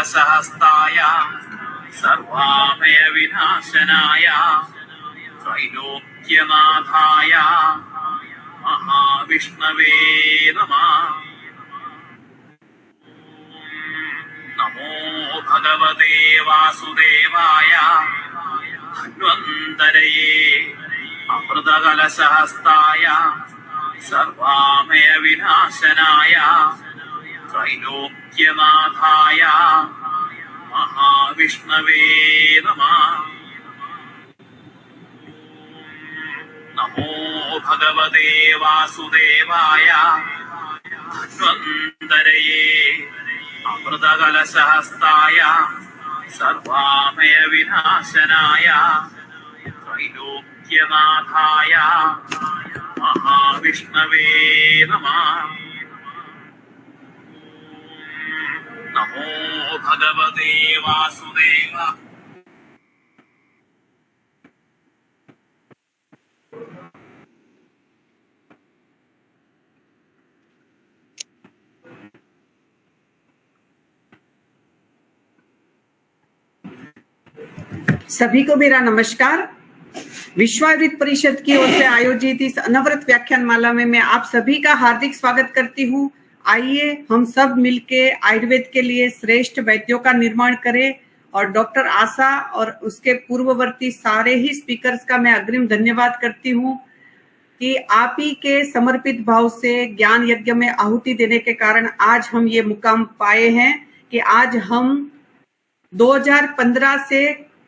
सर्पदलसहस्ताय सर्वामय विनाशनाय त्रैलोक्यनाथाय महाविष्णवे नमः। नमो भगवते वासुदेवाय धन्वन्तरये अमृतकलशहस्ताय सर्वामय विनाशनाय त्रैलोक्यनाथाय महाविष्णवे नमः। नमो भगवते वासुदेवाय धन्वन्तरये अमृतकलशहस्ताय सर्वामय विनाशनाय त्रैलोक्यनाथाय महाविष्णवे नमः। नमो भगवते वासुदेवाय सभी को मेरा नमस्कार। विश्वाद्वित परिषद की ओर से आयोजित इस अनवरत व्याख्यान माला में मैं आप सभी का हार्दिक स्वागत करती हूँ। आइए हम सब मिलके आयुर्वेद के लिए श्रेष्ठ वैद्यों का निर्माण करें और डॉक्टर आशा और उसके पूर्ववर्ती सारे ही स्पीकर्स का मैं अग्रिम धन्यवाद करती हूँ कि आप ही के समर्पित भाव से ज्ञान यज्ञ में आहुति देने के कारण आज हम ये मुकाम पाए हैं कि आज हम 2015 से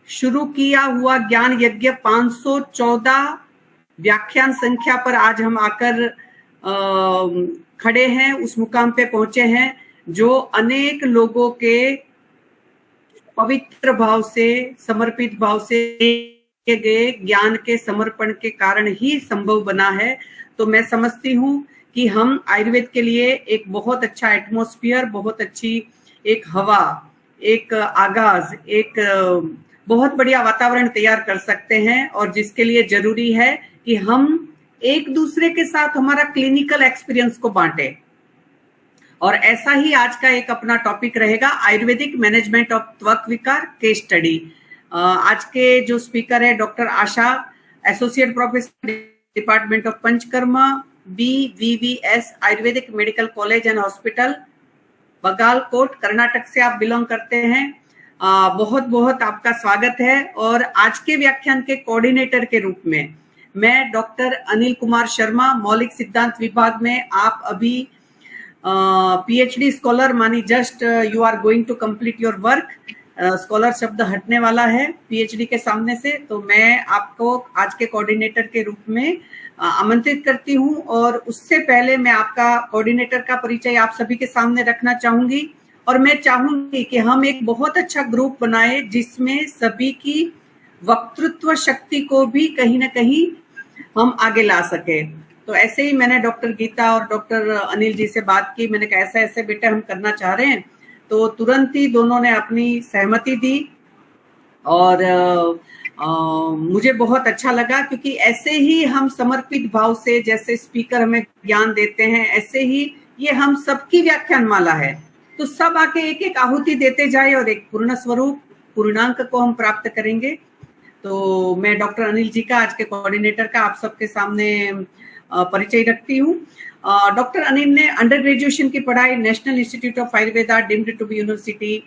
शुरू किया हुआ ज्ञान यज्ञ 514 व्याख्यान संख्या पर आज हम आकर खड़े हैं, उस मुकाम पे पहुंचे हैं जो अनेक लोगों के पवित्र भाव से समर्पित भाव से किए गए ज्ञान के समर्पण के कारण ही संभव बना है। तो मैं समझती हूँ कि हम आयुर्वेद के लिए एक बहुत अच्छा एटमॉस्फेयर, बहुत अच्छी एक हवा, एक आगाज, एक बहुत बढ़िया वातावरण तैयार कर सकते हैं और जिसके लिए जरूरी है कि हम एक दूसरे के साथ हमारा क्लिनिकल एक्सपीरियंस को बांटे। और ऐसा ही आज का एक अपना टॉपिक रहेगा, आयुर्वेदिक मैनेजमेंट ऑफ त्वक विकार केस स्टडी। आज के जो स्पीकर है doctor Asha, associate professor department of Panchakarma, BVVS Ayurvedic medical college and hospital, Bagalkot, Karnataka से आप बिलोंग करते हैं। बहुत बहुत आपका स्वागत है। और आज के व्याख्यान के कोऑर्डिनेटर के रूप में मैं डॉक्टर अनिल कुमार शर्मा, मौलिक सिद्धांत विभाग में आप अभी PhD स्कॉलर मानी, just you are going to complete your work. Scholar शब्द हटने वाला है PhD के सामने से, तो मैं आपको आज के कोऑर्डिनेटर के रूप में आमंत्रित करती हूं। और उससे पहले मैं आपका कोऑर्डिनेटर का परिचय आप सभी के सामने रखना चाहूंगी और मैं चाहूंगी कि हम एक बहुत अच्छा ग्रुप बनाए जिसमें सभी की वक्तृत्व शक्ति को भी कहीं ना कहीं हम आगे ला सके। तो ऐसे ही मैंने डॉक्टर गीता और डॉक्टर अनिल जी से बात की। मैंने कहा ऐसा ऐसे बेटा हम करना चाह रहे हैं, तो तुरंत ही दोनों ने अपनी सहमति दी और मुझे बहुत अच्छा लगा, क्योंकि ऐसे ही हम समर्पित भाव से जैसे स्पीकर हमें ज्ञान देते हैं, ऐसे ही ये हम सबकी व्याख्यान माला है। तो सब आके एक एक आहुति देते जाए और एक पूर्ण स्वरूप, पूर्णांक को हम प्राप्त करेंगे। तो मैं डॉक्टर अनिल जी का, आज के कोऑर्डिनेटर का, आप सबके सामने परिचय रखती हूँ। डॉक्टर अनिल ने अंडर ग्रेजुएशन की पढ़ाई national institute of Ayurveda deemed to be university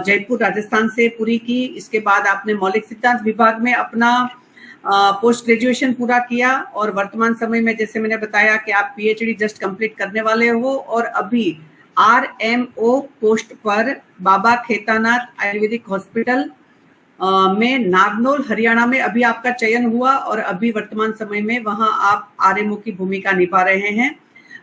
Jaipur Rajasthan से पूरी की। इसके बाद आपने मौलिक सिद्धांत विभाग में अपना पोस्ट ग्रेजुएशन पूरा किया और वर्तमान समय में जैसे मैंने बताया कि आप PhD जस्ट कंप्लीट करने वाले हो और अभी RMO पोस्ट पर बाबा खेतानाथ आयुर्वेदिक हॉस्पिटल में नारनौल हरियाणा में अभी आपका चयन हुआ और अभी वर्तमान समय में वहां आप RMO की भूमिका निभा रहे हैं।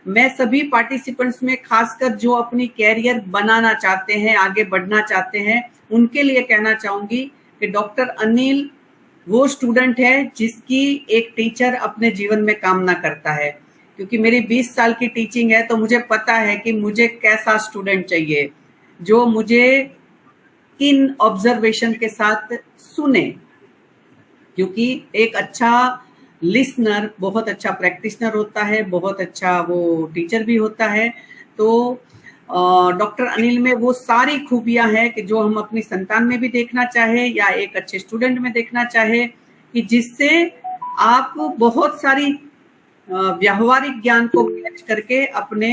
मैं सभी पार्टिसिपेंट्स में खासकर जो अपनी कैरियर बनाना चाहते हैं, आगे बढ़ना चाहते हैं, उनके लिए कहना चाहूंगी कि डॉक्टर अनिल वो स्टूडेंट है जिसकी एक टीचर अपने जीवन में कामना करता है। क्योंकि मेरी 20 साल की टीचिंग है तो मुझे पता है कि मुझे कैसा स्टूडेंट चाहिए जो मुझे किन ऑब्जर्वेशन के साथ सुने, क्योंकि एक अच्छा लिसनर बहुत अच्छा प्रैक्टिशनर होता है, बहुत अच्छा वो टीचर भी होता है। तो डॉक्टर अनिल में वो सारी खूबियां हैं कि जो हम अपनी संतान में भी देखना चाहे या एक अच्छे स्टूडेंट में देखना चाहे, कि जिससे आप बहुत सारी व्यावहारिक ज्ञान को कैच करके अपने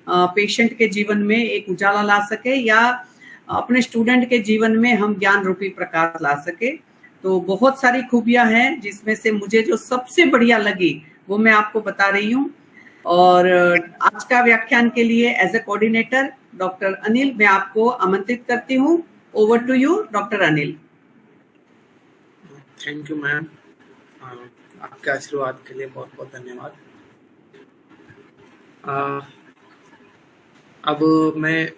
पेशेंट के जीवन में एक उजाला ला सके या अपने स्टूडेंट के जीवन में हम ज्ञान रूपी प्रकाश ला सके। तो बहुत सारी खूबियां हैं, जिसमें से मुझे जो सबसे बढ़िया लगी वो मैं आपको बता रही हूँ। और आज का व्याख्यान के लिए as a coordinator doctor Anil, मैं आपको आमंत्रित करती हूँ। Over to you doctor Anil. Thank you ma'am, आपके आशीर्वाद के लिए बहुत बहुत धन्यवाद। अब मैं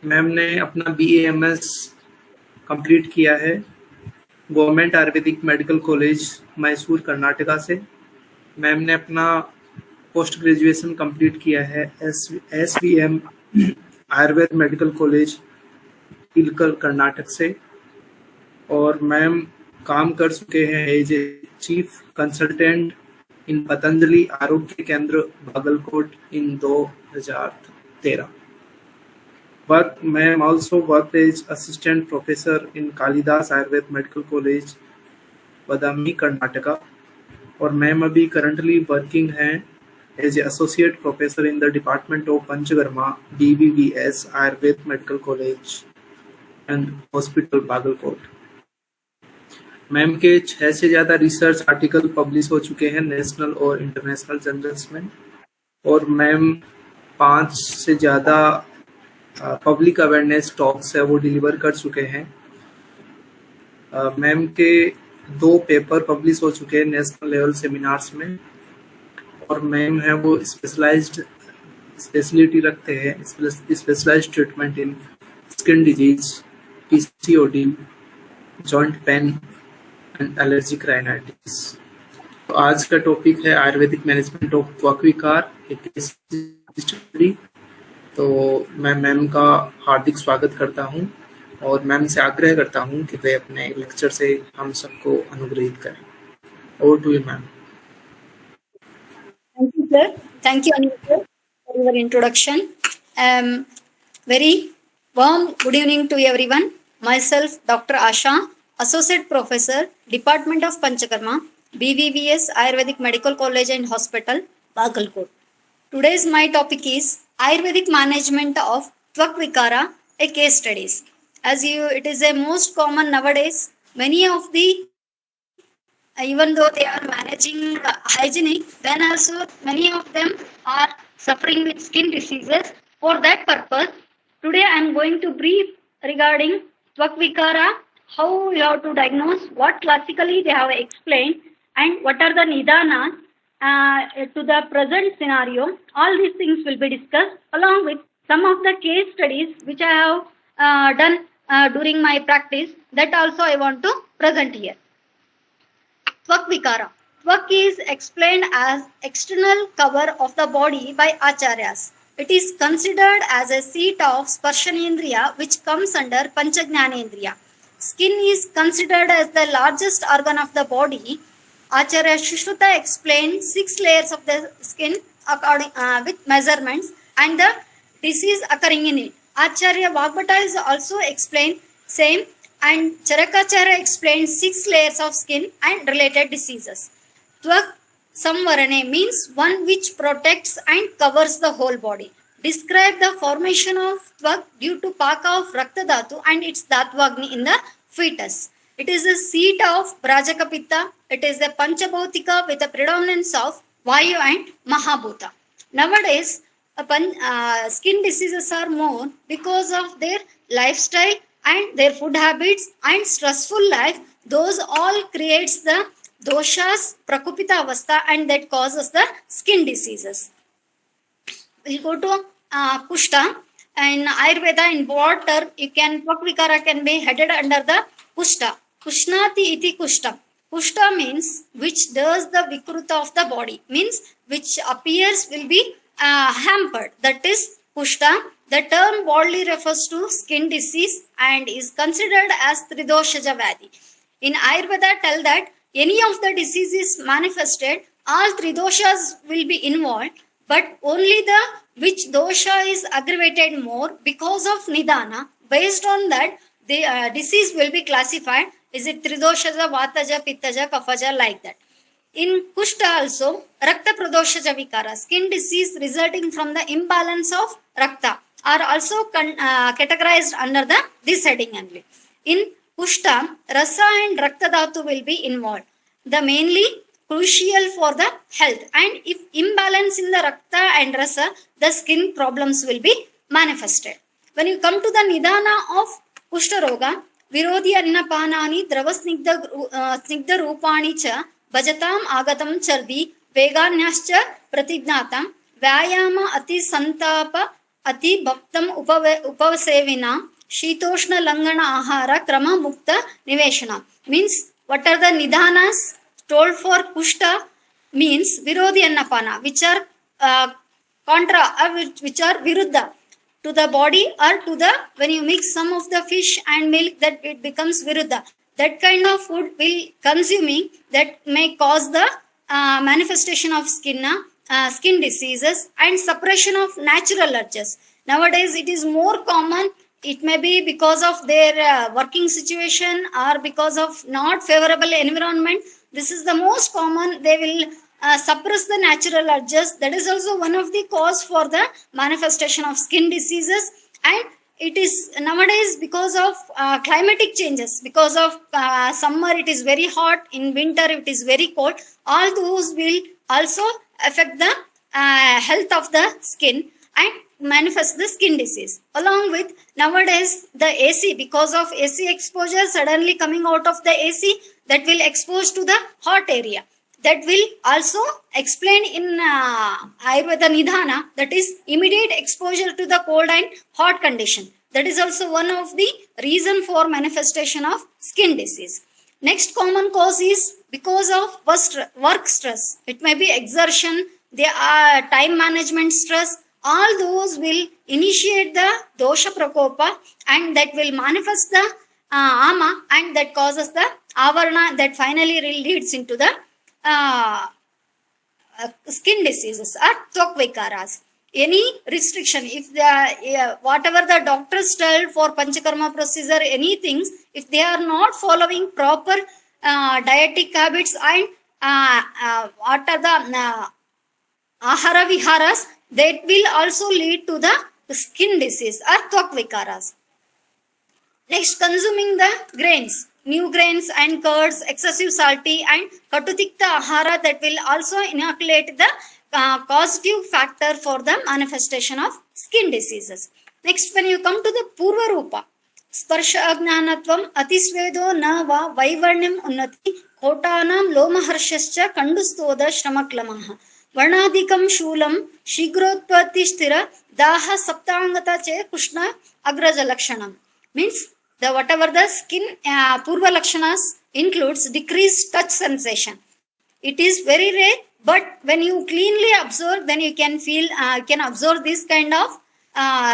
मैम ने अपना BAMS कंप्लीट किया है government Ayurvedic medical college Mysore Karnataka से। मैम ने अपना पोस्ट ग्रेजुएशन कंप्लीट किया है SVM Ayurved medical college Ilkal Karnataka से। और मैम काम कर चुके हैं as a chief consultant in Patanjali Arogya Kendra Bagalkot in 2013। But ma'am also worked as assistant professor in Kalidas Ayurved Medical College, Badami, Karnataka. और मैम अभी currently working हैं as a associate professor in the department of Panchakarma, BVVS Ayurved Medical College and Hospital Bagalkot। Ma'am के 6 से ज़्यादा research article publish हो चुके हैं national और इंटरनेशनल जर्नल्स में। और मैम 5 से ज़्यादा पब्लिक अवेयरनेस टॉक्स है वो डिलीवर कर चुके हैं। मैम के 2 पेपर पब्लिश हो चुके हैं नेशनल लेवल सेमिनार्स में। और मैम है वो स्पेशलिटी रखते हैं specialized treatment in skin disease, PCOD, joint pain and allergic rhinitis. तो आज का टॉपिक है आयुर्वेदिक मैनेजमेंट ऑफ त्वक विकार, एक स्टडी। तो मैं मैम का हार्दिक स्वागत करता हूं और मैम से आग्रह करता हूं कि वे अपने लेक्चर से हम सबको अनुग्रहित करें। Over to you ma'am. Thank you, sir. Thank you, Anil, sir, for your introduction. Very warm good evening to everyone. Myself, Dr. Asha, Associate Professor, Department of Panchakarma, BVVS Ayurvedic Medical College and Hospital, Bagalkot. Today's my topic is Ayurvedic Management of Tvak Vikara, a case studies. As it is a most common nowadays, many of the even though they are managing hygienic, then also many of them are suffering with skin diseases. For that purpose, today I am going to brief regarding Tvak Vikara, how you have to diagnose, what classically they have explained, and what are the nidanas to the present scenario. All these things will be discussed along with some of the case studies which I have done during my practice. That also I want to present here. Tvak Vikara. Tvak is explained as external cover of the body by Acharyas. It is considered as a seat of Sparshanendriya which comes under Panchagnanendriya. Skin is considered as the largest organ of the body. Acharya Shushruta explained 6 layers of the skin according with measurements and the disease occurring in it. Acharya Vagbhata is also explained same, and Charakacharya explained 6 layers of skin and related diseases. Tvak Samvarane means one which protects and covers the whole body. Describe the formation of Tvak due to Paka of Rakta Dhatu and its Dhatvagni in the fetus. It is a seat of Brajacapitta. It is a Panchabhautika with a predominance of Vayu and Mahabhuta. Nowadays, skin diseases are more because of their lifestyle and their food habits and stressful life. Those all creates the doshas, prakupita avastha, and that causes the skin diseases. We'll go to Kushta. In Ayurveda, in broad term, Tvak Vikara can be headed under the Kushta. Kushnati iti Kushtam. Kushta means which does the vikruta of the body, means which appears will be hampered. That is Kushta. The term broadly refers to skin disease and is considered as Tridoshaja Vadi. In Ayurveda, tell that any of the diseases manifested, all three doshas will be involved, but only the which dosha is aggravated more because of nidana. Based on that, the disease will be classified. Is it tridoshaja, vataja, pittaja, kafaja, like that. In Kushta also, Rakta Pradoshaja Vikara, skin disease resulting from the imbalance of Rakta, are also categorized under this heading only. In Kushta, Rasa and Rakta Dhatu will be involved. The mainly crucial for the health, and if imbalance in the Rakta and Rasa, the skin problems will be manifested. When you come to the Nidana of Kushta Roga, Virodhi Annapanani Dravasnigdha Rupani Cha Bhajatam Agatam Chardi Veganyascha Pratignata Vyayama Ati Santapa Ati Bhaktam Upavasevina Shitoshna Langana Ahara Krama Mukta Niveshana. Means what are the Nidhanas told for Kushta? Means Virodhi Annapana, which are which are Viruddha to the body, or to the, when you mix some of the fish and milk, that it becomes Viruddha. That kind of food will consuming that may cause the manifestation of skin diseases and suppression of natural urges. Nowadays it is more common. It may be because of their working situation or because of not favorable environment. This is the most common. They will suppress the natural urges. That is also one of the cause for the manifestation of skin diseases. And it is nowadays because of climatic changes. Because of summer it is very hot, in winter it is very cold. All those will also affect the health of the skin and manifest the skin disease. Along with nowadays the AC, because of AC exposure suddenly coming out of the AC, that will expose to the hot area. That will also explain in Ayurveda Nidhana, that is immediate exposure to the cold and hot condition. That is also one of the reason for manifestation of skin disease. Next common cause is because of work stress. It may be exertion, there are time management stress. All those will initiate the dosha prakopa, and that will manifest the ama, and that causes the avarana, that finally leads into the skin diseases or tvak. Any restriction, if the whatever the doctors tell for panchakarma procedure, anything, if they are not following proper dietetic habits and what are the ahara viharas, that will also lead to the skin disease or tvak. Next, consuming the grains, new grains and curds, excessive salty and katutikta ahara, that will also inoculate the causative factor for the manifestation of skin diseases. Next, when you come to the Purva Rupa, Sparsha Agnanatvam Atisvedo na va Vaivarnyam Unnati Kotanam Lomaharshascha Kandustoda Shramaklamah Varnadikam Shulam Shigrotpati Stira Daha Saptangata Che Kushna Agraja Lakshanam. Means the whatever the skin Purva Lakshanas includes decreased touch sensation. It is very rare, but when you cleanly observe, then you can feel, can observe this kind of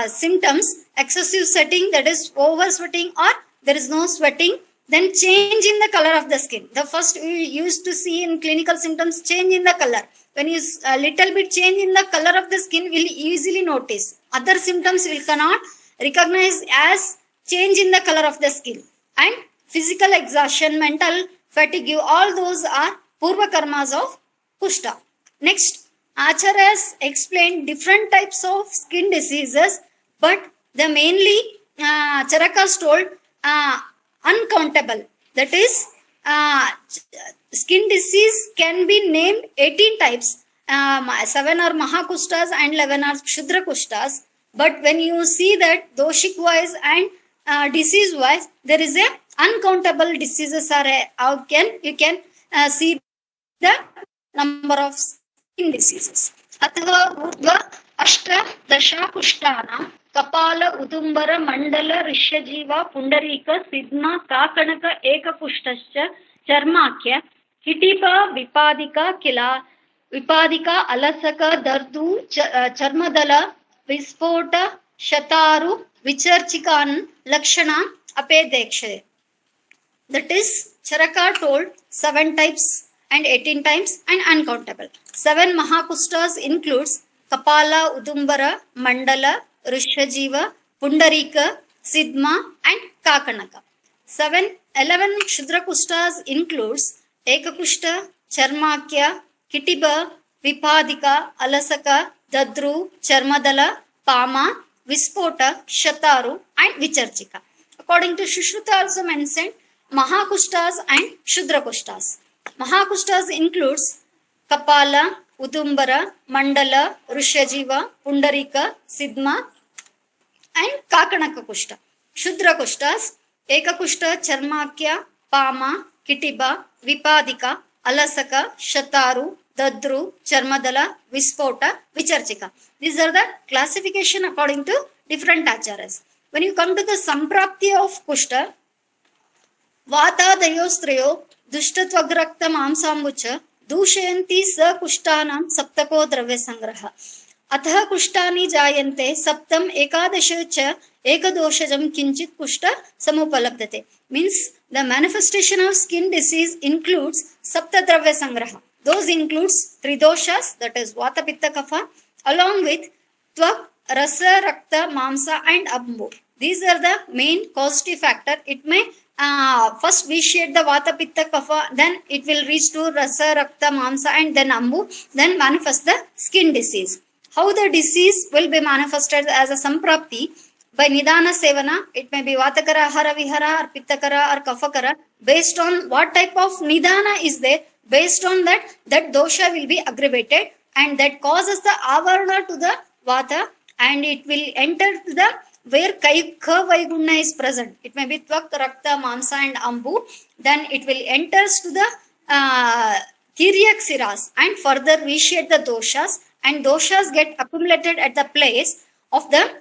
symptoms. Excessive sweating, that is over sweating, or there is no sweating. Then change in the color of the skin. The first we used to see in clinical symptoms, change in the color. When you a little bit change in the color of the skin, will easily notice. Other symptoms will cannot recognize as change in the color of the skin. And physical exhaustion, mental fatigue, all those are Purva karmas of Kushta. Next, Acharya has explained different types of skin diseases, but the mainly Charakas told uncountable. That is, skin disease can be named 18 types. 7 are Mahakushtas and 11 are Kshudra Kushtas. But when you see that doshic wise and disease wise, there is a uncountable diseases are you can see the number of skin diseases. Atava urdhva ashta dasha kushtana kapala udumbara mandala rishyajiva pundarika sidma kakanaka eka kushtascha चर्माख्य किटिप विपादिका किला विपादिका अलसक दर्दु चर्मदल विस्फोट शतारु विचर्चिकान् लक्षण अपेदेक्षते. That is, Charaka told 7 types and 18 times and uncountable. 7 Mahakushtas includes Kapala, Udumbara, Mandala, Rishajiva, Pundarika, Sidma and Kakanaka. 11 Kshudrakushtas includes Ekakushta, Charmakya, Kitiba, Vipadika, Alasaka, Dadru, Charmadala, Pama, Vispota, Shataru and Vicharchika. According to Sushruta also mentioned Mahakushtas and Kshudrakushtas. Mahakushtas includes Kapala, Udumbara, Mandala, Rishajiva, Pundarika, Sidma and Kakanaka Kushta. Kshudrakushtas Ekakushta, Charmakya, Pama, Kitiba, Vipadika, Alasaka, Shataru, Dadru, Charmadala, Vispota, Vicharchika. These are the classification according to different acharas. When you come to the Samprapti of Kushta, वातादयोस्त्रयो दुष्टत्वग्रक्त मांसाम्बुच दूषयन्ति स कुष्ठानां सप्तको द्रव्य संग्रह. अतः कुष्ठानि जायन्ते सप्तम एकादश च एकदोषजं किंचित कुष्ठ समुपलब्धते. Means the manifestation of skin disease includes sapta dravya sangraha. Those includes 3 doshas, that is vata pitta kapha, along with tvak, rasa, rakta, mamsa and ambu. These are the main causative factor. It may first vitiate the vata pitta kapha, then it will reach to rasa, rakta, mamsa and then ambu, then manifest the skin disease. How the disease will be manifested as a samprapti? By nidana sevana, it may be vatakara, ahara vihara or pittakara or kafakara. Based on what type of nidana is there, based on that dosha will be aggravated and that causes the avarana to the vata and it will enter to the where Ka Vaiguna is present. It may be Tvak, Rakta, Mamsa and Ambu. Then it will enters to the Tiryak Siras and further vitiate the doshas and doshas get accumulated at the place of the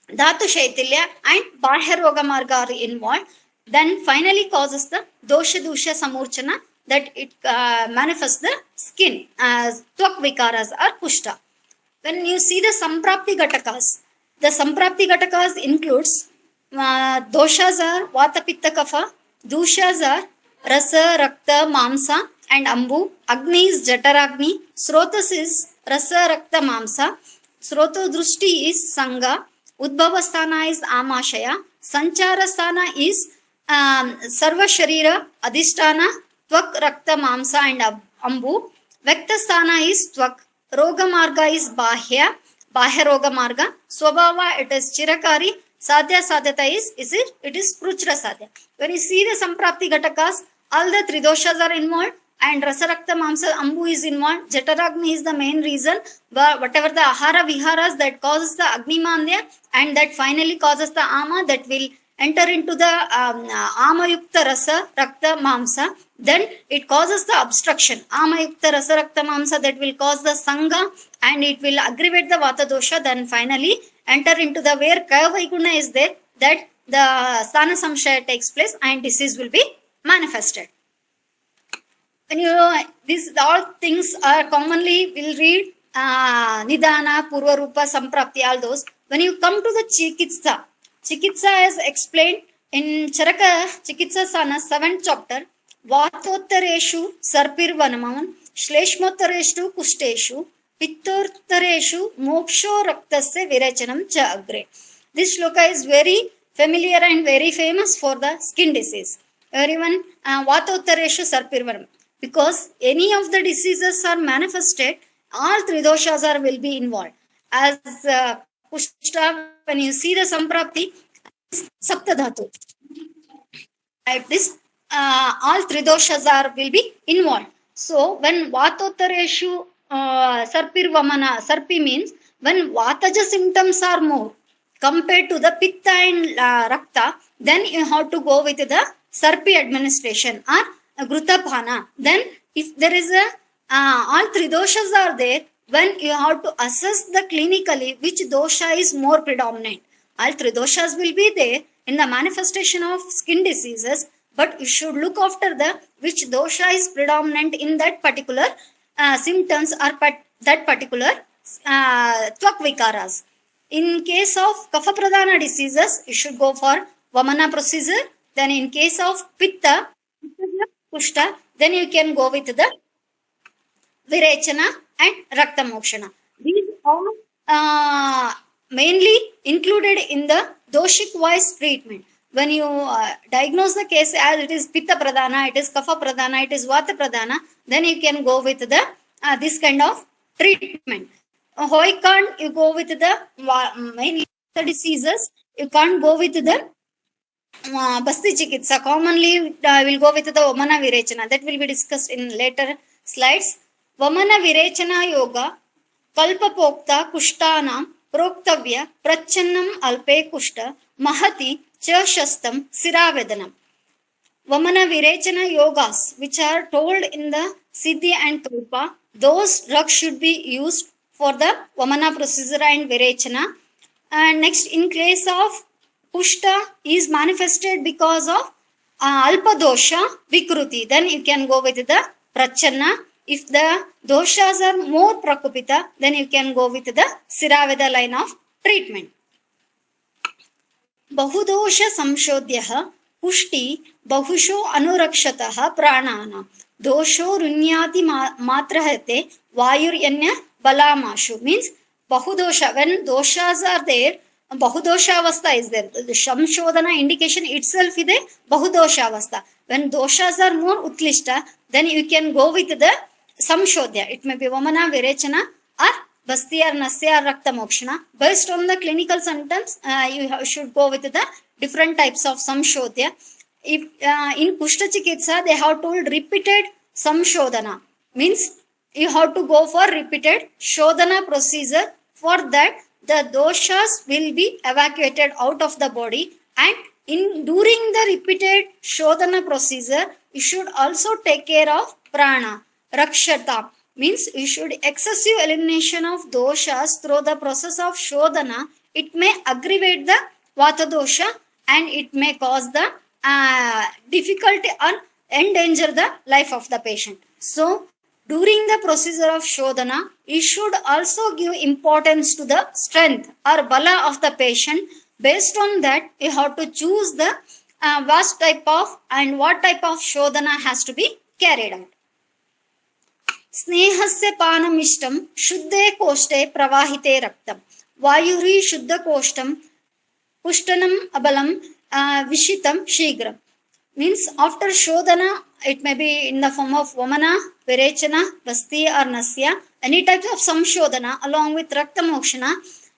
Dhatu Shaitilya and Bahya Roga Marga are involved. Then finally causes the Dosha Dusha Samurchana that it manifests the skin as Tvak Vikaras or Kushta. When you see the Samprapti Gatakas, the Samprapti Gatakas includes doshas are Vata Pitta Kapha, Dushas are Rasa, Rakta, Mamsa and Ambu, Agni is Jataragni, Srotas is Rasa, Rakta, Mamsa, Sroto Drushti is Sangha, Udbhavasthana is Amashaya, Sancharasthana is Sarva Sharira, Adhisthana, Tvak, Rakta, Mamsa and Ambu, Vektasthana is Tvak, Roga Marga is Bahya, Bahya Roga Marga, Swabhava it is Chirakari, Sadhya Sadhyata is it is Pruchra Sadhya. When you see the Samprapti Gatakas, all the 3 doshas are involved and Rasarakta Mamsa Ambu is involved. Jataragni is the main reason, but whatever the Ahara Viharas that causes the Agni Mandya and that finally causes the Ama that will enter into the Amayukta Rasa Rakta Mamsa, then it causes the obstruction. Amayukta Rasa Rakta Mamsa that will cause the Sangha and it will aggravate the Vata dosha, then finally enter into the where Kaya Vaiguna is there, that the Sthana Samshaya takes place and disease will be manifested. When you know, these all things are commonly will read Nidana, Purva Rupa, Samprapti, all those. When you come to the Chikitsa, Chikitsa is explained in Charaka Chikitsa Sana 7th chapter. Vatottareshu Sarpirvanamavan Shleshmottareshu Kushteshu Pittortareshu Moksho Raktasya Virachanam Cha Agre. This shloka is very familiar and very famous for the skin disease. Everyone Vatottareshu Sarpirvanam. Because any of the diseases are manifested, all 3 doshas are will be involved. As Kushta, when you see the Samprapti, Saptadhatu. Like this, all 3 doshas are will be involved. So when Vatottareshu Sarpirvamana, Sarpi means when Vataja symptoms are more compared to the Pitta and Rakta, then you have to go with the Sarpi administration or Grutapana. Then if there is a all 3 doshas are there, when you have to assess the clinically which dosha is more predominant. All 3 doshas will be there in the manifestation of skin diseases. but you should look after the which dosha is predominant in that particular symptoms or that particular tvak vikaras. In case of kapha pradhana diseases, you should go for Vamana procedure. Then in case of pitta, kushta, then you can go with the Virechana and Rakta Mokshana. These are mainly included in the doshic wise treatment. When you diagnose the case as it is Pitta Pradhana, it is Kapha Pradhana, it is Vata Pradhana, then you can go with the this kind of treatment. Why can't you go with the mainly the diseases? You can't go with the Basti Chikitsa. Commonly will go with the Vamana Virechana. That will be discussed in later slides. Vamana Virechana Yoga Kalpapokta Kushtanam Proktavya Prachannam Alpe Kushta Mahati Cha Shastam Siravedanam. Vamana Virechana yogas which are told in the Siddhi and Kalpa, those drugs should be used for the Vamana procedure and Virechana. And next, in case of Kushta is manifested because of Alpa dosha Vikruti, then you can go with the Prachanna. If the doshas are more Prakupita, then you can go with the Siraveda line of treatment. Bahudosha samshodhyah pushti bahusho anurakshataha pranana dosho runyati matrahate vayuryanya balamashu. Means bahudosha, when doshas are there, bahudosha avastha is there. The samshodhana indication itself is a bahudosha avastha. When doshas are more utlishta, then you can go with the samshodhya. It may be Vamana Virechana or Basti or Nasya or Rakta Mokshana. Based on the clinical symptoms, you should go with the different types of samshodhya. If in Kushta Chikitsa, they have told repeated samshodhana. Means you have to go for repeated shodhana procedure. For that, the doshas will be evacuated out of the body, and during the repeated shodhana procedure, you should also take care of prana, rakshata. Means you should excessive elimination of doshas through the process of shodhana. It may aggravate the vata dosha and it may cause the difficulty or endanger the life of the patient. So, during the procedure of shodhana, you should also give importance to the strength or bala of the patient. Based on that, you have to choose the what type of shodhana has to be carried out. Snehasya panam ishtam shuddhe koshte pravahite raktam vayuri shuddha koshtam pushtanam abalam vishitam shigram. Means after shodhana, it may be in the form of Vamana, Virechana, Basti or Nasya, any type of samshodhana along with Rakta Mokshana,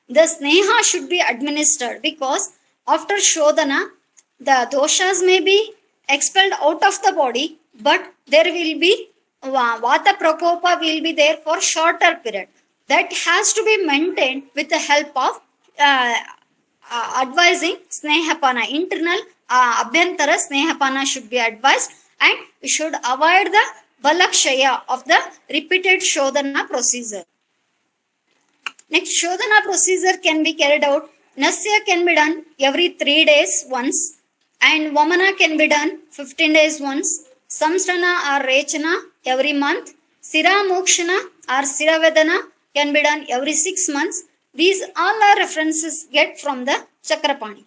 the Sneha should be administered, because after shodhana, the doshas may be expelled out of the body, but there will be Vata Prakopa will be there for shorter period. That has to be maintained with the help of advising Snehapana. Internal Abhyantara Snehapana should be advised, and we should avoid the Balakshaya of the repeated Shodhana procedure. Next, Shodhana procedure can be carried out. Nasya can be done every 3 days once, and Vamana can be done 15 days once. Samstana or Rechana every month. Sira Mokshana or Siravedana can be done every 6 months. These all are references get from the Chakrapani.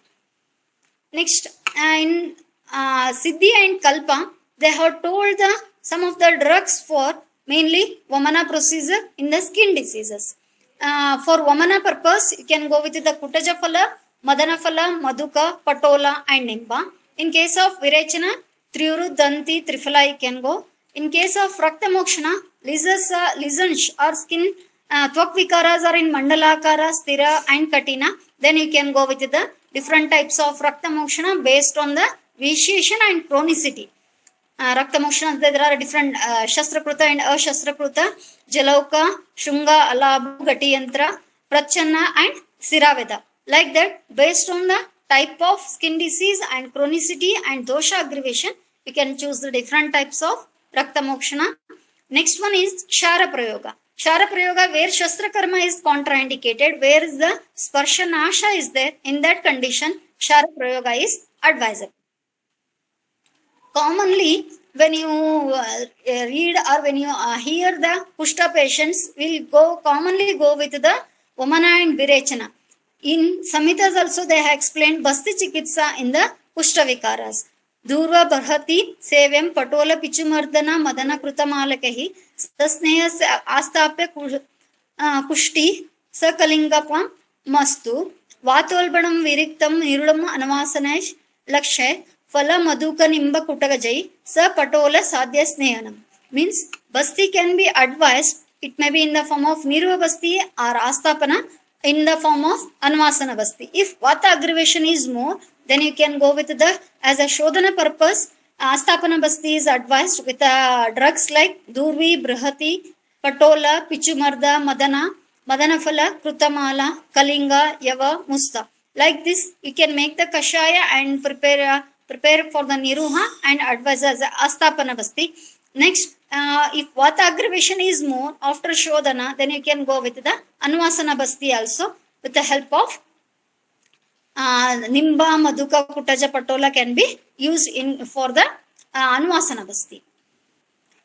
Next, in Siddhi and Kalpa, they have told some of the drugs for mainly Vamana procedure in the skin diseases. For Vamana purpose, you can go with the Kutajaphala, Madanaphala, Madhuka, Patola and Nimba. In case of Virechana, Triuru, Danti, Triphala you can go. In case of Rakta Mokshana, lizansh or skin tvak vikaras are in Mandalakara, Stira and Katina. Then you can go with the different types of Rakta Mokshana based on the vitiation and chronicity. Rakta Mokshana, there are different Shastrakruta and Ashastrakruta, Jalauka, Shunga, Alabu, Gatiyantra, Prachanna and Siraveda. Like that, based on the type of skin disease and chronicity and dosha aggravation, you can choose the different types of Rakta Mokshana. Next one is Kshara Prayoga. Kshara Prayoga, where Shastra Karma is contraindicated, where is the Sparsha Nasha is there, in that condition, Kshara Prayoga is advisable. commonly when you read or when you hear the Kushta patients will commonly go with the Vamana and Virechana. In Samhitas also they have explained Basti Chikitsa in the Kushta Vikaras. Durva Barhati Sevyam Patola Pichumardana Madana Krutamalakahi Sasneya Astapya Kushti Sakalingapam Mastu Vatolbanam Viriktam Nirudam Anavasanesh Lakshay Phala Madhuka Nimba Kutagajai Sa Patola Sadhya Snehanam. Means Basti can be advised, it may be in the form of Nirva Basti or Astapana in the form of Anvasana Basti. If Vata aggravation is more, then you can go with the, as a Shodhana purpose, Astapana Basti is advised with drugs like Durvi, Brihati, Patola, Pichumarda, Madana, Madanaphala, Krutamala, Kalinga, Yava, Musta. Like this, you can make the Kashaya and prepare for the Niruha and advise as Astapana Basti. Next, if Vata aggravation is more after Shodhana, then you can go with the Anvasana Basti also with the help of Nimba, Madhuka, Kutaja, Patola can be used for the Anvasana Basti.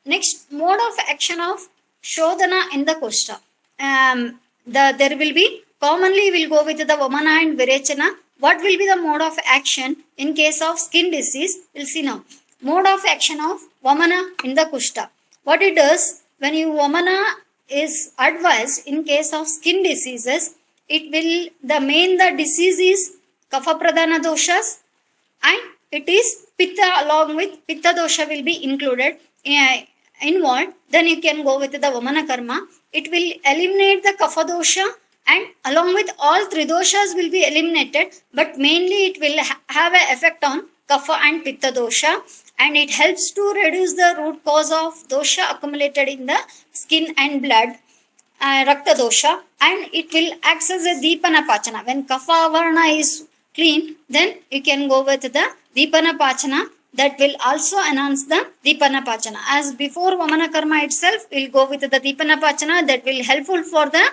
Next, mode of action of Shodhana in the Kushta. There will be, commonly will go with the Vamana and Virechana. What will be the mode of action in case of skin disease? We'll see now. Mode of action of Vamana in the Kushta. What it does, when you Vamana is advised in case of skin diseases, it will, the disease is Kapha Pradhana doshas and it is Pitta, along with Pitta dosha will be included, involved. Then you can go with the Vamana Karma. It will eliminate the Kapha dosha and along with all three doshas will be eliminated, but mainly it will have an effect on Kapha and Pitta dosha, and it helps to reduce the root cause of dosha accumulated in the skin and blood, Rakta dosha, and it will act as a Deepana Pachana. When Kapha Varna is clean, then you can go with the Deepana Pachana. That will also enhance the Deepana Pachana. As before Vamana Karma itself, we'll go with the Deepana Pachana that will helpful for the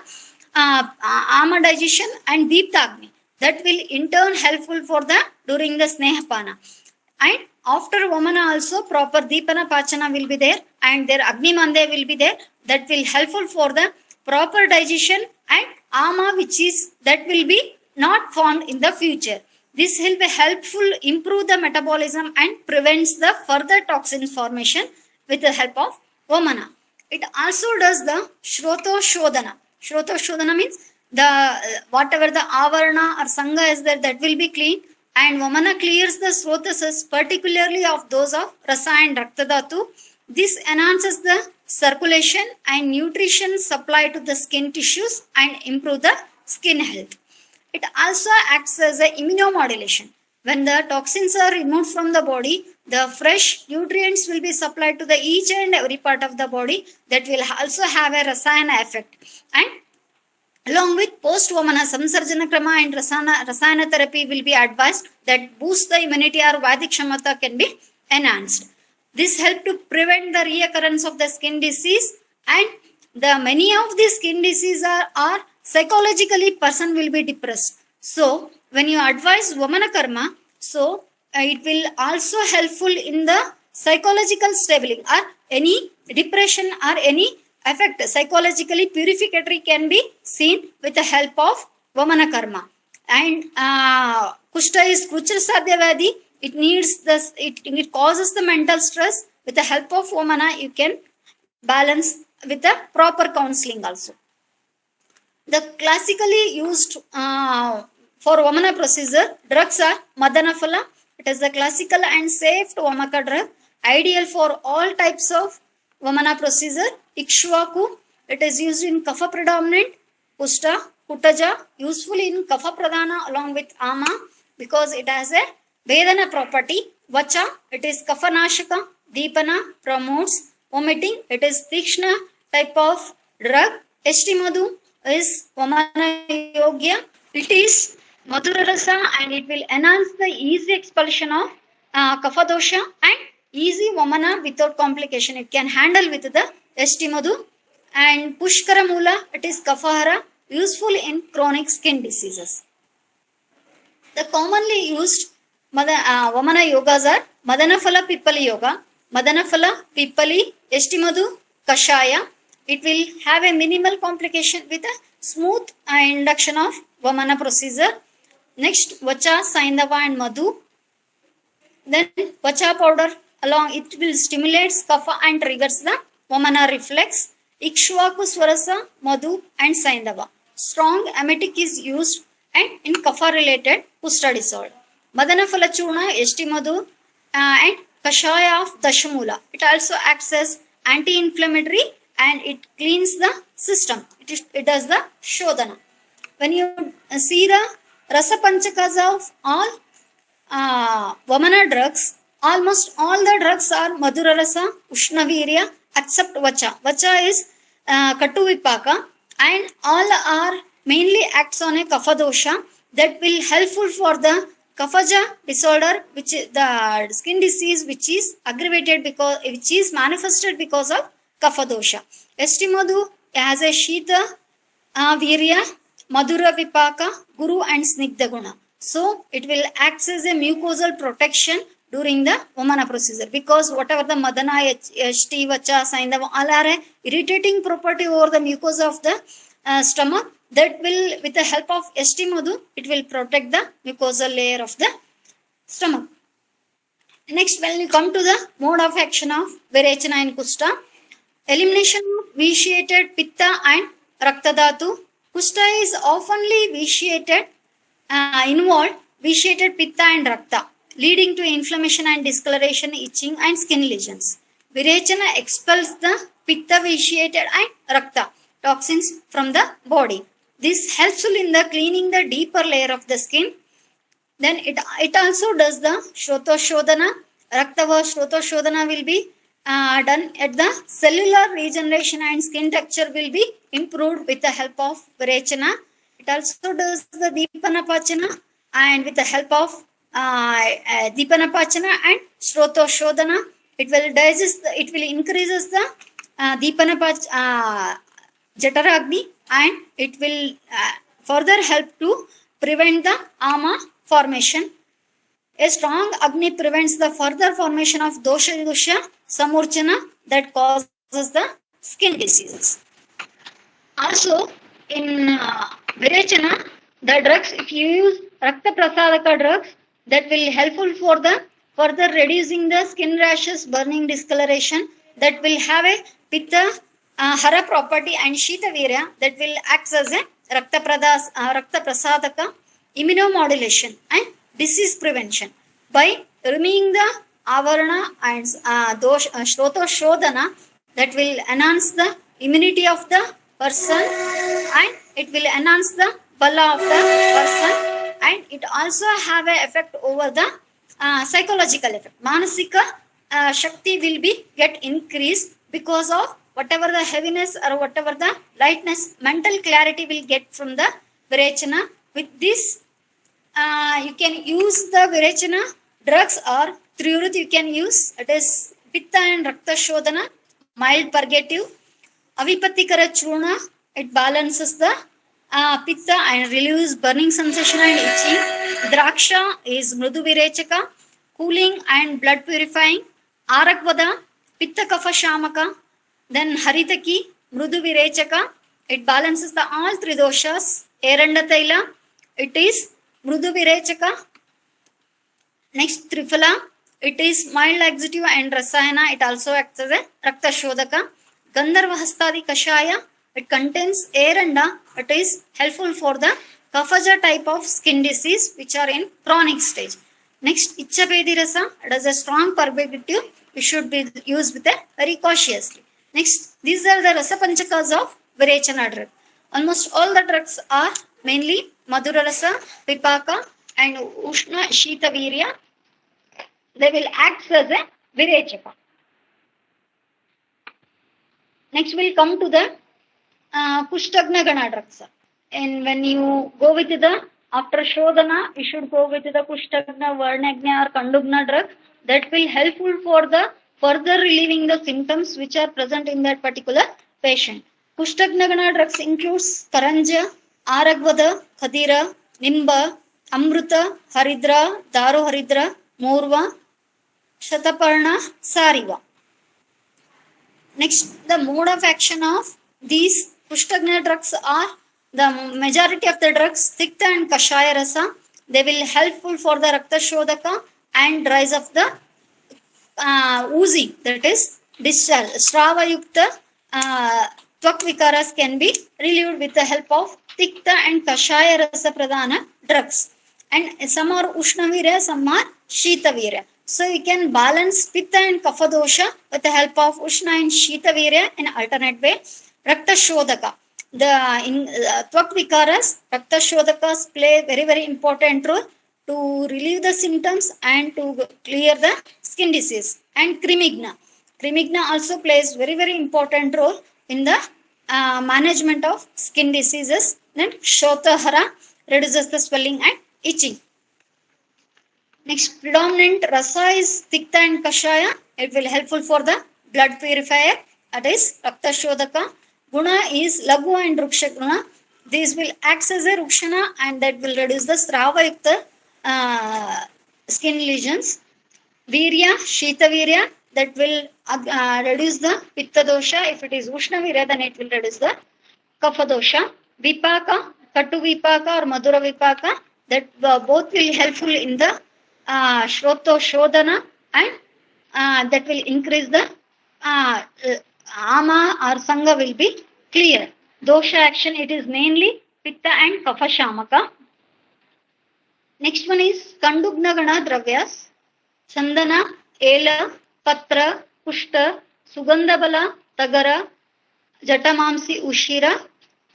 Ama digestion and Deeptagni. That will in turn helpful for the during the Snehapana. And after Vamana also proper Deepana Pachana will be there and their Agni Mande will be there. That will helpful for the proper digestion and Ama that will be not formed in the future. This will be helpful, improve the metabolism and prevents the further toxin formation with the help of Vamana. It also does the Shroto Shodhana. Shroto Shodhana means the whatever the Avarna or Sangha is there, that will be clean, and Vamana clears the Srotasas, particularly of those of Rasa and Raktadhatu. This enhances the circulation and nutrition supply to the skin tissues and improve the skin health. It also acts as an immunomodulation. When the toxins are removed from the body, the fresh nutrients will be supplied to the each and every part of the body. That will also have a Rasayana effect. And along with post-Vamana, Samsarjana Krama and Rasayana therapy will be advised that boost the immunity or Vaidik Kshamata can be enhanced. This helps to prevent the reoccurrence of the skin disease, and many of these skin diseases are psychologically person will be depressed. So when you advise Vamana Karma, so it will also helpful in the psychological stability or any depression or any effect psychologically purificatory can be seen with the help of Vamana Karma. And Kushta is Kruchra Sadhyavadi. It needs this, it causes the mental stress. With the help of Vamana, you can balance with the proper counseling also. The classically used for Vamana procedure drugs are Madanaphala. It is the classical and safe Vamaka drug, ideal for all types of Vamana procedure. Ikshvaku, it is used in Kapha predominant. Kushta, Kutaja, useful in Kapha Pradhana along with Ama because it has a Vedana property. Vacha, it is Kapha Nashaka. Deepana promotes vomiting. It is Tikshna type of drug. Eshtimadu is Vamana Yogya. It is Madhura Rasa and it will enhance the easy expulsion of Kapha dosha and easy Vamana without complication. It can handle with the Eshtimadu. And Pushkara Mula, it is Kaphahara, useful in chronic skin diseases. The commonly used Vamana yogas are Madanaphala Pippali yoga, Madanaphala Pippali Estimadu Kashaya. It will have a minimal complication with a smooth induction of Vamana procedure. Next, Vacha, Saindava and Madhu. Then Vacha powder along it will stimulate kapha and triggers the Vamana reflex. Ikshvaku Swarasa, Madhu and Saindava. Strong emetic is used and in kapha related Kushta disorder. Madanaphala Churna, Esti Madhu and Kashaya of Dashamula. It also acts as anti-inflammatory and it cleans the system. It does the Shodhana. When you see the Rasa Panchakas of all Vamana drugs, almost all the drugs are Madhura Rasa, Ushnavirya, except Vacha. Vacha is Katu Vipaka and all are mainly acts on a Kapha dosha that will helpful for the Kaphaja disorder, which is the skin disease which is aggravated because which is manifested because of Kapha dosha. Esti Madhu has a Shita, Virya, Madhura Vipaka, Guru and Snigdha Guna. So it will act as a mucosal protection during the Vamana procedure because whatever the Madana, HT, Vacha, Saindava, all are irritating property over the mucosa of the stomach. That will, with the help of Esti Madhu, it will protect the mucosal layer of the stomach. Next, when we come to the mode of action of Virechana and Kushta, elimination of vitiated Pitta and Rakta Dhatu. Kushta is oftenly vitiated, involved vitiated Pitta and Rakta, leading to inflammation and discoloration, itching and skin lesions. Virechana expels the Pitta vitiated and Rakta toxins from the body. This helps in the cleaning the deeper layer of the skin. Then it also does the Shrotoshodhana. Raktava Shrotoshodhana will be done at the cellular regeneration and skin texture will be improved with the help of Virechana. It also does the Deepanapachana and with the help of Deepanapachana and Shrotoshodhana, it will digest, it will increases the Jataragni and it will further help to prevent the Ama formation. A strong Agni prevents the further formation of Dosha Dusha Samurchana that causes the skin diseases. Also, in Virechana, the drugs, if you use Rakta Prasadaka drugs, that will helpful for the further reducing the skin rashes, burning, discoloration, that will have a Pitta Hara property and Shita Virya that will act as a Rakta Prasadaka, immunomodulation and disease prevention. By removing the Avarana and Shrota Shodhana, that will enhance the immunity of the person and it will enhance the Bala of the person and it also have an effect over the psychological effect. Manasika Shakti will be get increased because of whatever the heaviness or whatever the lightness, mental clarity will get from the Virechana. With this, you can use the Virechana drugs or Triyurut you can use. It is Pitta and Rakta Shodhana, mild purgative. Avipattikara Churna, it balances the Pitta and relieves burning sensation and itching. Draksha is Mrudu Virechaka, cooling and blood purifying. Arakvada, Pitta Kapha Shamaka. Then Haritaki, Mrudu Virechaka, it balances the all three doshas. Eranda Taila, it is Mrudu Virechaka. Next Triphala, it is mild laxative and Rasayana, it also acts as a Rakta Shodhaka. Gandharva Hastadi Kashaya, it contains Eranda, it is helpful for the Kaphaja type of skin disease which are in chronic stage. Next Ichchapedi Rasa, it is a strong purgative, it should be used with very cautiously. Next, these are the Rasa Panchakas of Virechana drug. Almost all the drugs are mainly Madhura Rasa, Vipaka and Ushna Shita Virya. They will act as a Virechaka. Next, we'll come to the Kushtagna Gana drugs. And when you go with the, after Shodhana, you should go with the Kushtagna, Varnagna or Kandugna drug. That will helpful for the further relieving the symptoms which are present in that particular patient. Kushtagna drugs includes Karanja, Aragvada, Khadira, Nimba, Amruta, Haridra, Daru Haridra, Morva, Shataparna, Sariva. Next, the mode of action of these Kushtagna drugs are the majority of the drugs, Tikta and Kashaya Rasa. They will helpful for the Rakta Shodaka and rise of the oozing, that is discharge. Strava Yukta Tvak Vikaras can be relieved with the help of Tikta and Kashaya Rasa Pradhana drugs. And some are Ushnavirya, some are Shitavirya. So you can balance Pitta and Kapha dosha with the help of Ushna and Shitavirya in alternate way. Rakta Shodaka. The in Tvak Vikaras, Rakta Shodakas play very, very important role to relieve the symptoms and to clear the skin disease. And Krimigna. Krimigna also plays very, very important role in the management of skin diseases. Then Shotahara reduces the swelling and itching. Next, predominant rasa is Tikta and Kashaya. It will helpful for the blood purifier, that is Rakta Shodaka. Guna is Lagu and Ruksha Guna. These will act as a Rukshana and that will reduce the Strava Yukta skin lesions. Virya, Shita Virya, that will reduce the Pitta dosha. If it is Ushna Virya, then it will reduce the Kapha dosha. Vipaka, Katu Vipaka or Madhura Vipaka, that both will helpful in the Shroto Shodana and that will increase the Ama or Sangha will be clear. Dosha action, it is mainly Pitta and Kapha Shamaka. Next one is Kandugna Gana Dravyas. Chandana, Ela, Patra, Pushta, Sugandhabala, Tagara, Jatamamsi, Ushira,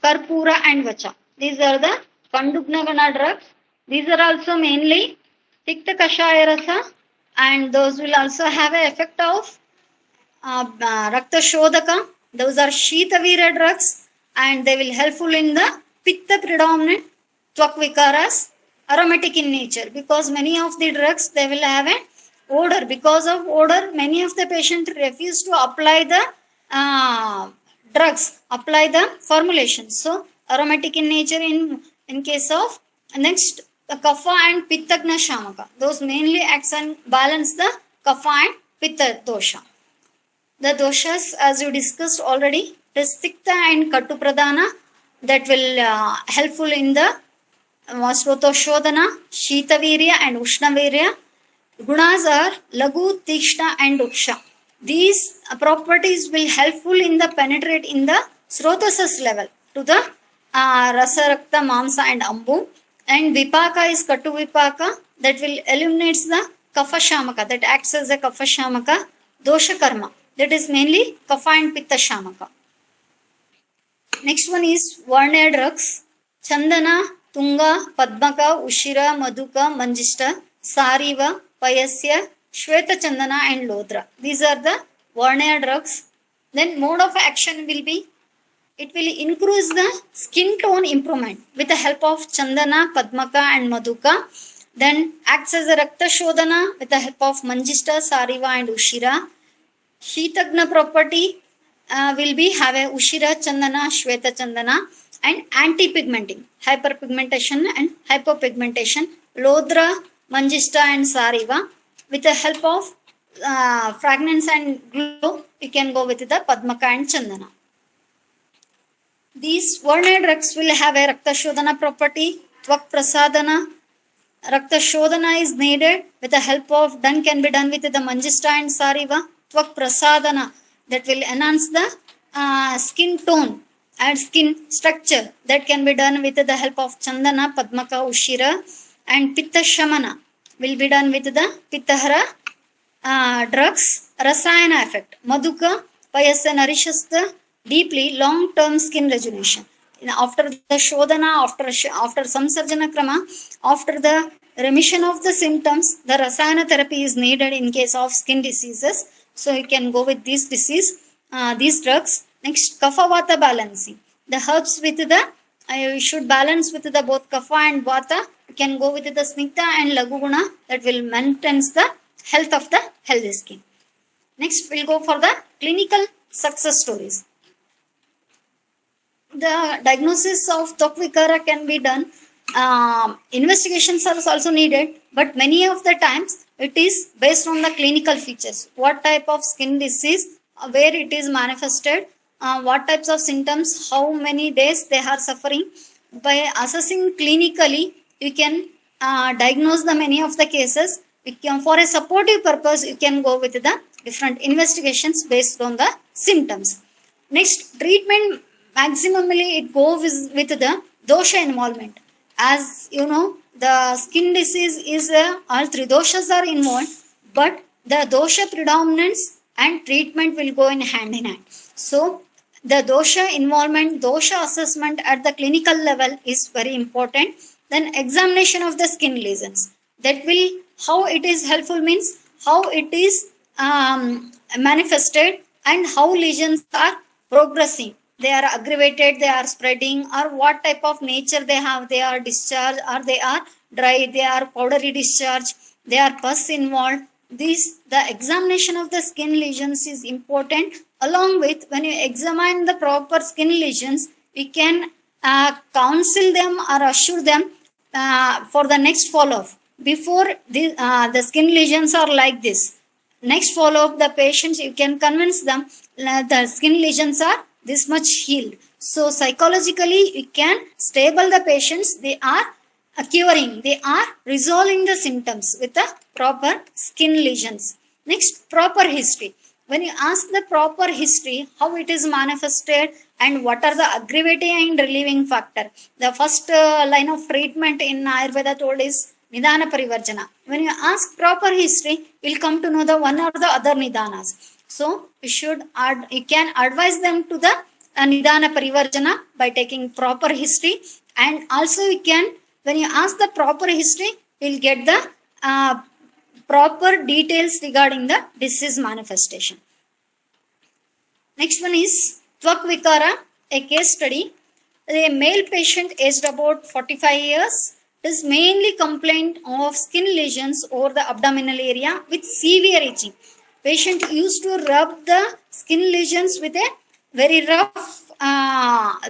Karpura and Vacha. These are the Kandugna Gana drugs. These are also mainly Tikta Kashaya Rasa and those will also have an effect of Rakta Shodaka. Those are Shitavira drugs and they will helpful in the Pitta predominant Tvak Vikaras, aromatic in nature, because many of the drugs they will have an odor. Because of odor, many of the patients refuse to apply the drugs, apply the formulation. So aromatic in nature in case of next Kapha and Pittagna Shamaka. Those mainly acts and balance the Kapha and Pitta dosha. The doshas, as you discussed already, Tikta and Katu Pradhana, that will helpful in the Vasroto Shodana, Shitavirya and Ushnavirya. Gunas are Lagu, Tikshna and Uksha. These properties will helpful in the penetrate in the Srotasas level to the Rasa Rakta, Mamsa and Ambu. And Vipaka is Katu Vipaka, that will eliminates the Kapha Shamaka, that acts as a Kapha Shamaka, Dosha Karma, that is mainly Kapha and Pitta Shamaka. Next one is Varnaya drugs. Chandana, Tunga, Padmaka, Ushira, Madhuka, Manjishta, Sariva, Payasya, Shweta Chandana and Lodra. These are the Varnaya drugs. Then mode of action will be, it will increase the skin tone improvement with the help of Chandana, Padmaka and Madhuka. Then acts as a Rakta Shodana with the help of Manjishta, Sariva and Ushira. Shitagna property will be have a Ushira, Chandana, Shweta Chandana and anti-pigmenting, hyperpigmentation and hypopigmentation. Lodra, Manjishta and Sariva. With the help of fragrance and glow, you can go with the Padmaka and Chandana. These Varnaya drugs will have a Rakta Shodana property, Tvak Prasadana. Rakta Shodana is needed with the help of, done can be done with the Manjishta and Sariva. Tvak Prasadana, that will enhance the skin tone and skin structure, that can be done with the help of Chandana, Padmaka, Ushira. And Pitta Shamana will be done with the Pittahara drugs, Rasayana effect. Madhuka, Payasya nourishes the deeply long-term skin rejuvenation. After the Shodana, after Samsarjana Krama, after the remission of the symptoms, the Rasayana therapy is needed in case of skin diseases. So you can go with these these drugs. Next, Kapha Vata balancing. The herbs with the, you should balance with the both Kapha and Vata. You can go with the Snigdha and Laguguna, that will maintain the health of the healthy skin. Next, we'll go for the clinical success stories. The diagnosis of Tvak Vikara can be done investigations are also needed, but many of the times it is based on the clinical features. What type of skin disease, where it is manifested, what types of symptoms, how many days they are suffering. By assessing clinically, you can diagnose the many of the cases. You can, for a supportive purpose, you can go with the different investigations based on the symptoms. Next, treatment maximally it goes with the dosha involvement. As you know, the skin disease is all three doshas are involved, but the dosha predominance and treatment will go in hand. So the dosha involvement, dosha assessment at the clinical level is very important. Then examination of the skin lesions, that will, how it is helpful means how it is manifested and how lesions are progressing. They are aggravated, they are spreading, or what type of nature they have. They are discharged, or they are dry, they are powdery discharge, they are pus involved. The examination of the skin lesions is important. Along with, when you examine the proper skin lesions, we can counsel them or assure them for the next follow-up. Before the skin lesions are like this, next follow-up, the patients, you can convince them the skin lesions are this much healed. So psychologically, we can stable the patients. They are curing, they are resolving the symptoms with the proper skin lesions. Next, proper history. When you ask the proper history, how it is manifested and what are the aggravating and relieving factor. The first line of treatment in Ayurveda told is Nidana Parivarjana. When you ask proper history, you'll come to know the one or the other Nidanas. So you can advise them to the Nidana Parivarjana by taking proper history, and also you can, when you ask the proper history, you'll get the proper details regarding the disease manifestation. Next one is Tvak Vikara, a case study. A male patient aged about 45 years is mainly complaint of skin lesions over the abdominal area with severe itching. Patient used to rub the skin lesions with a very rough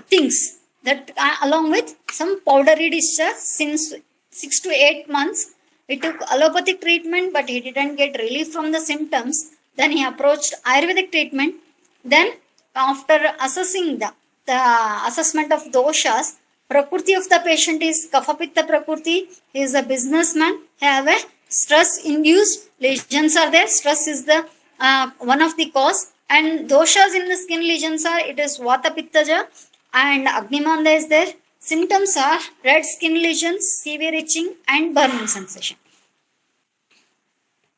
things, that along with some powdery discharge since 6 to 8 months. He took allopathic treatment, but he didn't get relief from the symptoms. Then he approached Ayurvedic treatment. Then after assessing the assessment of doshas, Prakriti of the patient is Kapha Pitta Prakriti. He is a businessman. He have a stress-induced lesions are there. Stress is the one of the cause. And doshas in the skin lesions are, it is Vata Pittaja and Agnimanda is there. Symptoms are red skin lesions, severe itching and burning sensation.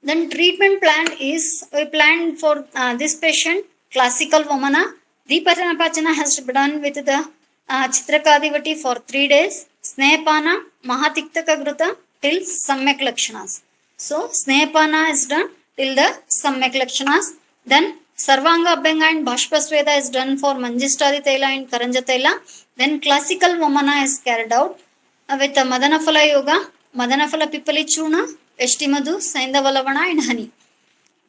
Then treatment plan is, we planned for this patient classical Vamana. Deepatanapachana has to be done with the Chitrakadivati for 3 days. Snehapana, Mahatiktaka Gruta till Samyak Lakshanas. So Snehapana is done till the Samyak Lakshanas. Then Sarvanga Abhyanga and Bhashpasveda is done for Manjishtadi Taila and Karanja Taila. Then classical Vamana is carried out with the Madanaphala Yoga, Madanaphala Pipali Chuna, Eshtimadu, Saindavalavana and honey.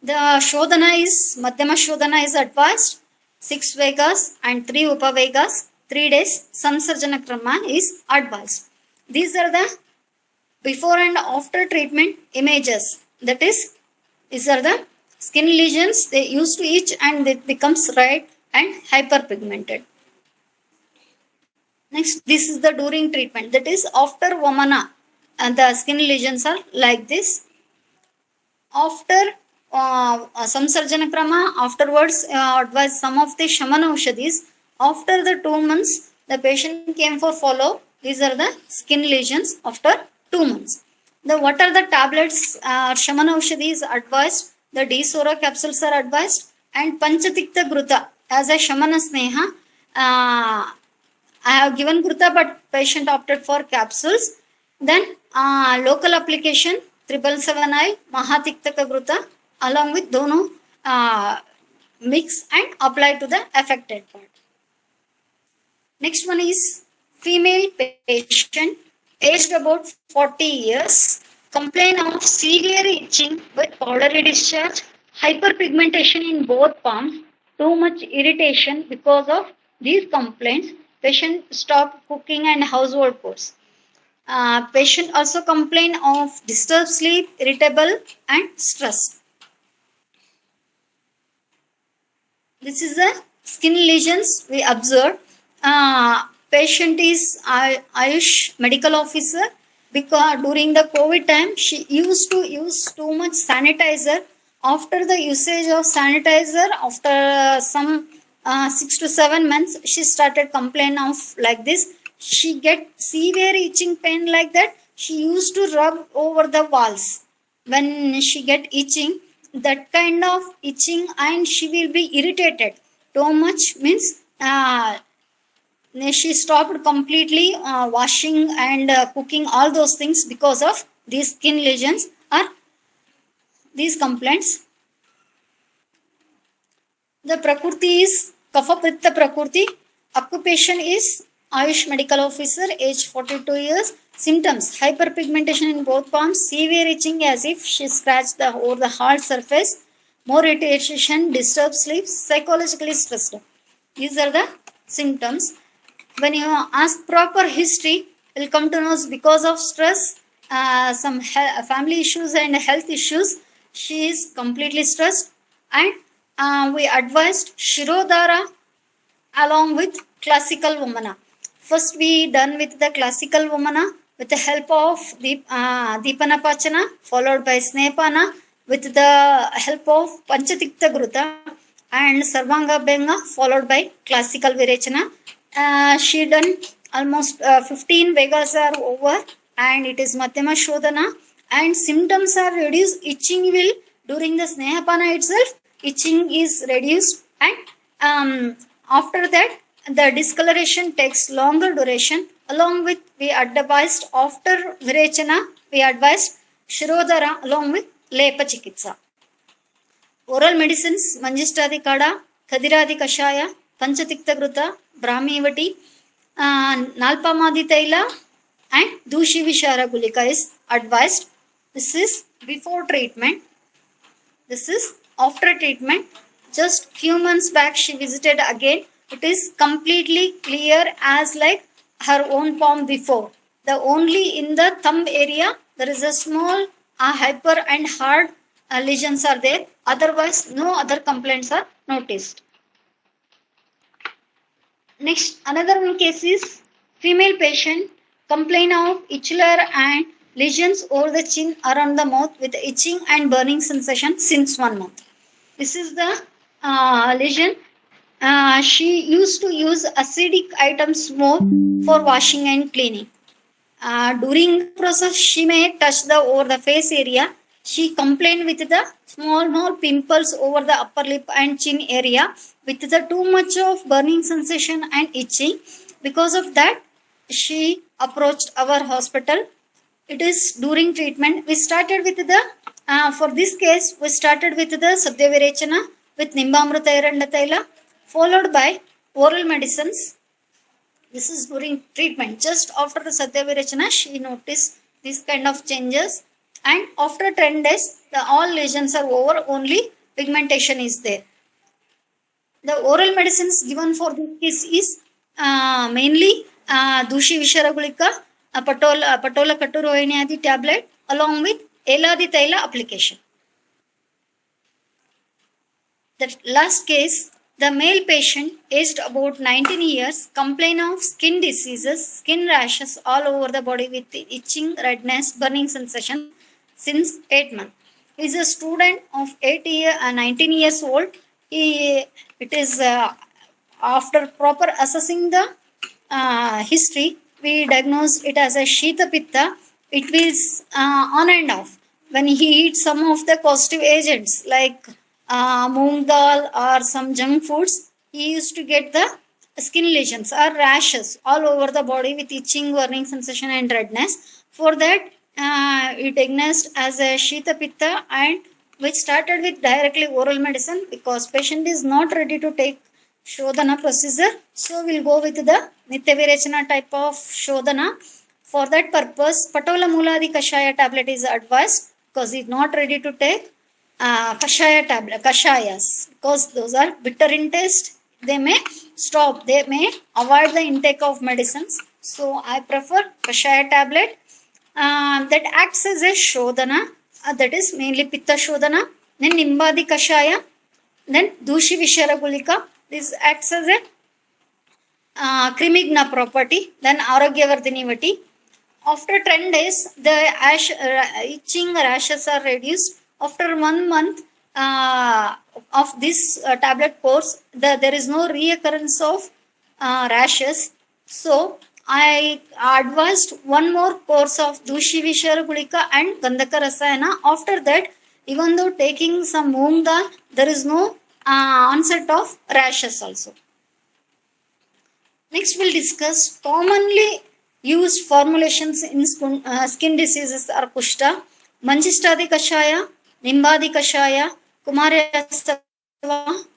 The Shodhana is, Madhyama Shodhana is advised, 6 Vegas and 3 Upavegas, 3 days. Samsarjana Krama is advised. These are the before and after treatment images. That is, these are the skin lesions. They used to itch and it becomes red and hyperpigmented. Next, this is the during treatment. That is after Vamana. And the skin lesions are like this. After Samsarjana Krama, afterwards advise some of the Shamana Ushadis. After the 2 months, the patient came for follow. These are the skin lesions after 2 months. What are the tablets? Shamana Ushadis advised. The D-Sora capsules are advised. And Panchatikta Gruta as a Shamana Sneha. I have given Gruta, but patient opted for capsules. Then local application 777I Mahatiktaka Gruta along with dono mix and apply to the affected part. Next one is female patient aged about 40 years, complain of severe itching with powdery discharge, hyperpigmentation in both palms, too much irritation. Because of these complaints, patient stopped cooking and household chores. Patient also complain of disturbed sleep, irritable and stress. This is the skin lesions we observed. Patient is Ayush medical officer because during the COVID time she used to use too much sanitizer. After the usage of sanitizer, after some 6 to 7 months, she started complain of like this. She get severe itching pain like that. She used to rub over the walls when she get itching, that kind of itching, and she will be irritated too much means she stopped completely washing and cooking all those things because of these skin lesions or these complaints. The prakriti is kapha pitta prakriti. Occupation is Ayush medical officer, age 42 years. Symptoms: hyperpigmentation in both palms, severe itching as if she scratched over the hard surface, more irritation, disturbed sleep, psychologically stressed. These are the symptoms. When you ask proper history, you'll come to know because of stress, some family issues and health issues, she is completely stressed, and we advised Shirodhara along with classical Vamana. First we done with the classical Vamana with the help of Deepana Pachana, followed by Snehapana with the help of Panchatikta Gruta and Sarvanga Benga, followed by classical Virechana. She done almost 15 Vegas are over and it is Madhyama Shodhana, and symptoms are reduced. Itching will during the Snehapana itself, itching is reduced, and after that the discoloration takes longer duration. Along with we advised after Virechana, we advised Shirodhara along with Lepa Chikitsa. Oral medicines: Manjishtadi Kada, Kadiradi Kashaya, Panchatikta Gruta, Brahmivati, Nalpamadi Taila and Dushi Vishara Gulika is advised. This is before treatment. This is after treatment. Just few months back she visited again. It is completely clear as like her own palm before. The only in the thumb area there is a small hyper and hard lesions are there. Otherwise no other complaints are noticed. Next, another one case is female patient complain of itchular and lesions over the chin around the mouth with itching and burning sensation since 1 month. This is the lesion. She used to use acidic items more for washing and cleaning. During the process, she may touch the over the face area. She complained with the small pimples over the upper lip and chin area with the too much of burning sensation and itching. Because of that, she approached our hospital. It is during treatment. We started with the, for this case, we started with the Sadhya Virechana with Nimbamruta Eranda Taila, followed by oral medicines. This is during treatment. Just after the Sadhya Virechana, she noticed this kind of changes. And after 10 days, all lesions are over, only pigmentation is there. The oral medicines given for this case is mainly Dushi Visharagulika, Patola Katurohini tablet along with Eladi Taila application. The last case, the male patient aged about 19 years complain of skin diseases, skin rashes all over the body with itching, redness, burning sensation since 8 months. He is a student of 19 years old. It is after proper assessing the history, we diagnosed it as a Shita Pitta. It is on and off. When he eats some of the causative agents like moong dal or some junk foods, he used to get the skin lesions or rashes all over the body with itching, burning sensation and redness. For that, it diagnosed as a Shita Pitta, and which started with directly oral medicine because patient is not ready to take Shodhana procedure. So we'll go with the Nitya Virechana type of Shodhana. For that purpose, Patola Muladi Kashaya tablet is advised because he's not ready to take Kashaya tablet, Kashayas, because those are bitter in taste. They may stop, they may avoid the intake of medicines. So I prefer Kashaya tablet that acts as a Shodhana, that is mainly Pitta Shodhana, then Nimbadi Kashaya, then Dushi Vishara Gulika. This acts as a Krimigna property, then Arogyavardhini Vati. After 10 days, the itching rashes are reduced. After 1 month of this tablet course, there is no reoccurrence of rashes. So, I advised one more course of Dushi Vishara Gulika and Gandhaka Rasayana. After that, even though taking some moong dal, there is no onset of rashes also. Next, we'll discuss commonly used formulations in skin diseases are Kushta, Manjishtadi Kashaya, Nimbadi Kashaya, Kumarasava,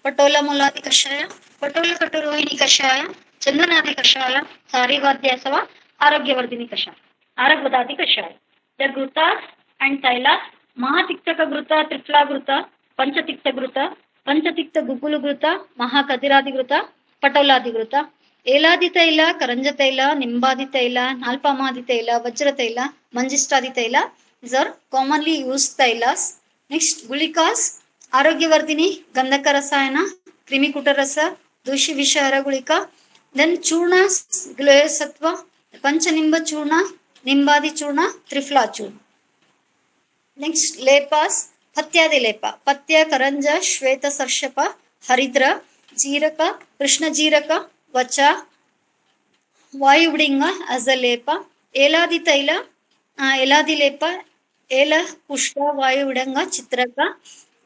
Patola Muladi Kashaya, Patola Katurohini Kashaya, Chandanadi Kashaya, Sarivadhyasava, Arogyavardhini Kashaya, Aragvadadi Kashaya. The Grutas and Tailas, Mahatiktaka Gruta, Trifla Gruta, Panchatikta Gruta, Panchatikta Gukulu Gruta, Mahakadiradi Gruta, Patoladi Gruta. Eladi Taila, Karanja Taila, Nimbadi Taila, Nalpamadi Taila, Vajra Taila, Manjishtadi Taila. These are commonly used tailas. Next, Gulikas, Arogyavardhini, Gandhaka Rasayana, Krimikuta Rasa, Dushi Vishara Gulika. Then Churnas, Gloya Sattva, Panchanimba Churna, Nimbadi Churna, Trifla Churna. Next, Lepas, Patyadi Lepa, Patya Karanja, Shweta Sarshapa, Haridra, Jiraka, Krishna Jiraka, Vacha, Vayuvdinga as a lepa, Eladi Taila, Eladi lepa, Ela Pushta, Vayuvdanga, Chitraka,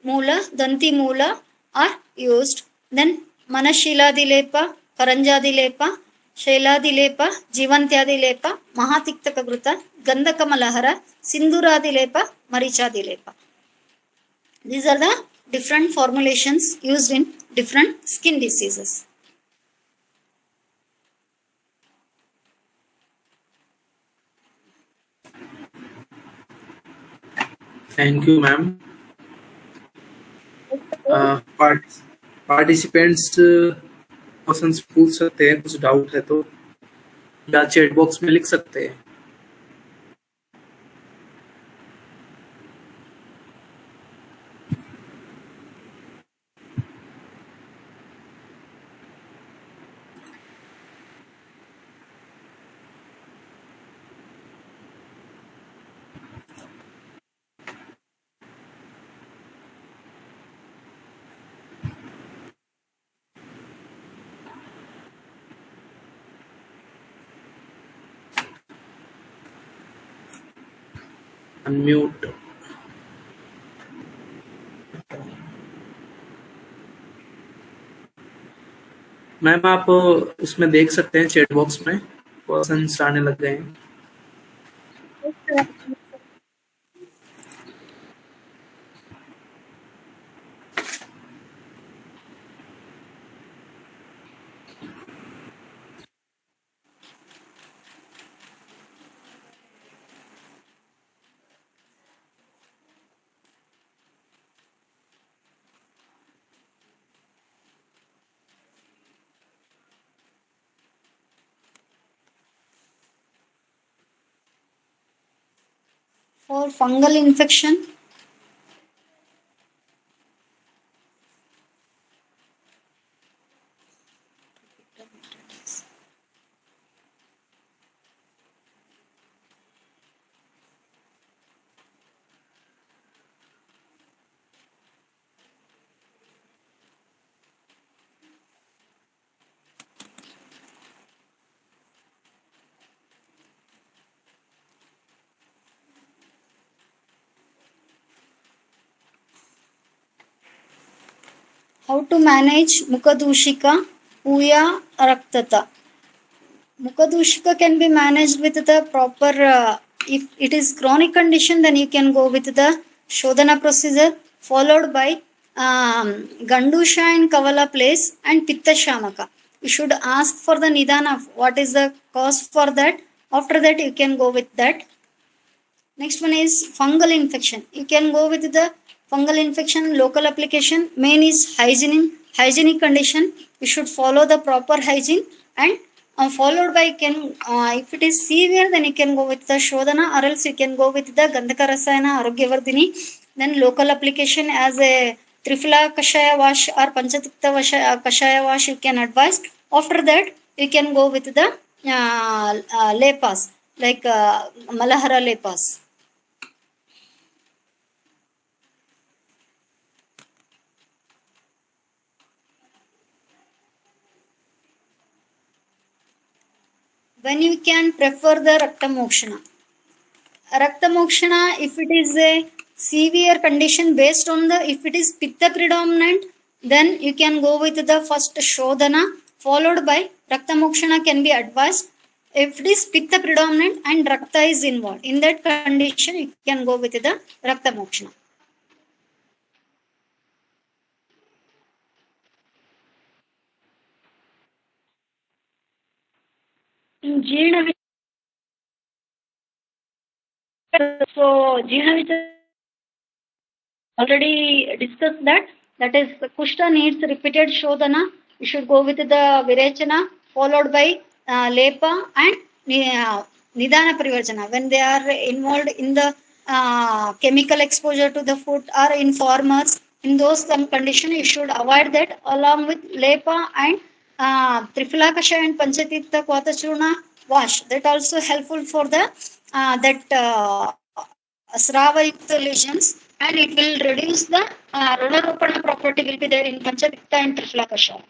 Mula, Danti Mula are used. Then Manashiladi lepa, Karanjadi lepa, Shailadi lepa, Jivantyadi lepa, Mahatiktaka Gruta, Gandhaka Malahara, Sinduradi lepa, Marichadi lepa. These are the different formulations used in different skin diseases. Thank you ma'am. Participants questions पूछ सकते हैं, कुछ doubt है तो या chat box में लिख सकते हैं. अनम्यूट. मैम आप उसमें देख सकते हैं, चैट बॉक्स में क्वेश्चंस आने लग गए हैं. For fungal infection, how to manage Mukadushika, Puya, Raktata. Mukadushika can be managed with the proper, if it is chronic condition, then you can go with the Shodhana procedure followed by Gandusha and Kavala place and Pitta Shamaka. You should ask for the Nidana of what is the cause for that. After that, you can go with that. Next one is fungal infection. You can go with the fungal infection local application. Main is hygienic condition. You should follow the proper hygiene and followed by if it is severe, then you can go with the Shodhana, or else you can go with the Gandhaka Rasayana Arogyavardhini. Then local application as a Trifala Kashaya wash or Panchatikta Kashaya wash you can advise. After that, you can go with the lepas, like Malahara lepas. When you can prefer the Rakta Mokshana. Rakta Mokshana, if it is a severe condition based on the, if it is Pitta predominant, then you can go with the first Shodhana, followed by Rakta Mokshana can be advised. If it is Pitta predominant and Rakta is involved, in that condition, you can go with the Rakta Mokshana. In Jeerna, so Jeerna already discussed that. That is, Kushta needs repeated Shodhana. You should go with the Virechana, followed by Lepa and Nidana Privarjana. When they are involved in the chemical exposure to the food or in farmers, in those conditions, you should avoid that, along with Lepa and Trifala Kashaya and Panchatirtha Kwatachurna wash. That also helpful for the Srava lesions, and it will reduce the Runaropana property will be there in Panchatikta and Trifala Kashaya.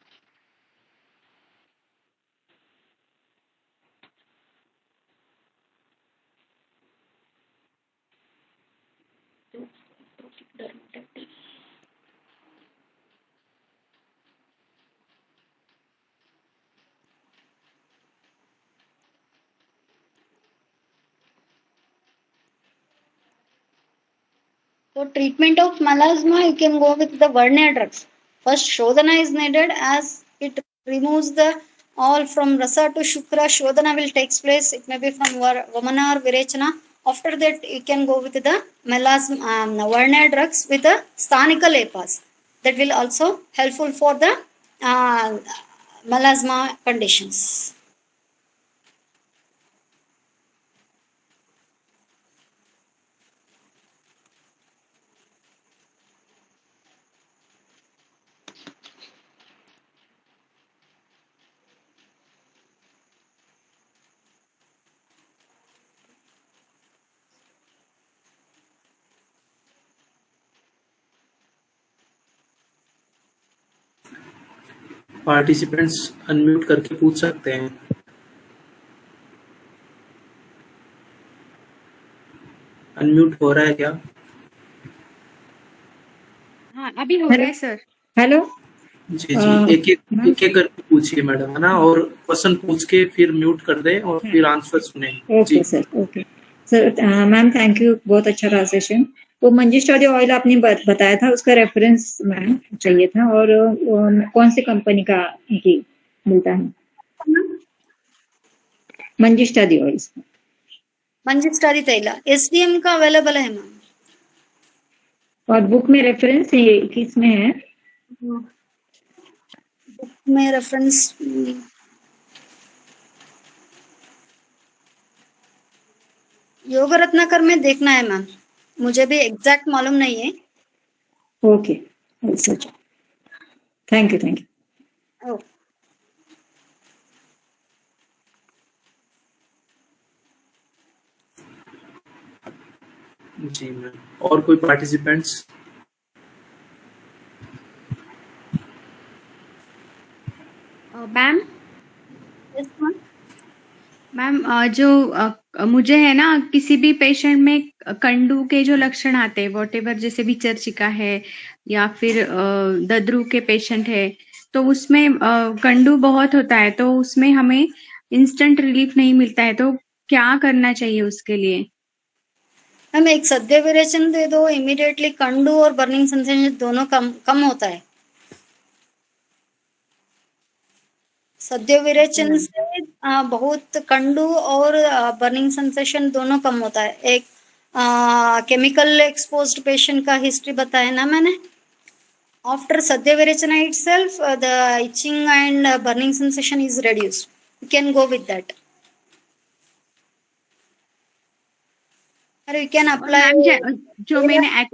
So treatment of melasma, you can go with the Varnaya drugs. First, Shodhana is needed, as it removes the all from Rasa to Shukra. Shodhana will take place. It may be from Vamana or Virechana. After that, you can go with the melasma, Varnaya drugs with the Sthanika lepas. That will also helpful for the melasma conditions. Participants unmute करके पूछ सकते हैं। Unmute हो रहा है क्या? हाँ, अभी हो रहा है सर। हेलो जी जी, एक एक करके पूछिए मैडम, है ना, और क्वेश्चन पूछ के फिर म्यूट कर दें और फिर आंसर सुने। Okay sir, okay sir. Ma'am thank you, बहुत अच्छा रहा सेशन। वो मंजिष्ठादि ऑयल आपने बताया था, उसका रेफरेंस मैम चाहिए था, और कौन सी कंपनी का जी मिलता है? मंजिष्ठादि ऑयल। मंजिष्ठादि तैला एसडीएम का अवेलेबल है मैम, और बुक में रेफरेंस किस में है? बुक में रेफरेंस योग रत्नाकर में देखना है मैम, मुझे भी एग्जैक्ट मालूम नहीं है। Okay, thank you, thank you. जी मैम, और कोई पार्टिसिपेंट्स? मैम मैम जो मुझे है ना, किसी भी पेशेंट में कंडू के जो लक्षण आते हैं, वॉटेवर, जैसे भी चर्चिका है या फिर दद्रू के पेशेंट है, तो उसमें कंडू बहुत होता है, तो उसमें हमें इंस्टेंट रिलीफ नहीं मिलता है, तो क्या करना चाहिए उसके लिए? मैम एक सद्य विरेचन दे दो, इमीडिएटली कंडू और बर्निंग सेंसेशन दोनों कम होता है। सद्य विरेचन से बहुत कंडू और बर्निंग सेंसेशन दोनों कम होता है। एक केमिकल एक्सपोज्ड पेशेंट का हिस्ट्री बताया ना मैंने। आफ्टर सद्य Virechana itself, the itching and burning sensation is reduced. You can go with that. Or you can और apply मैम जो मैंने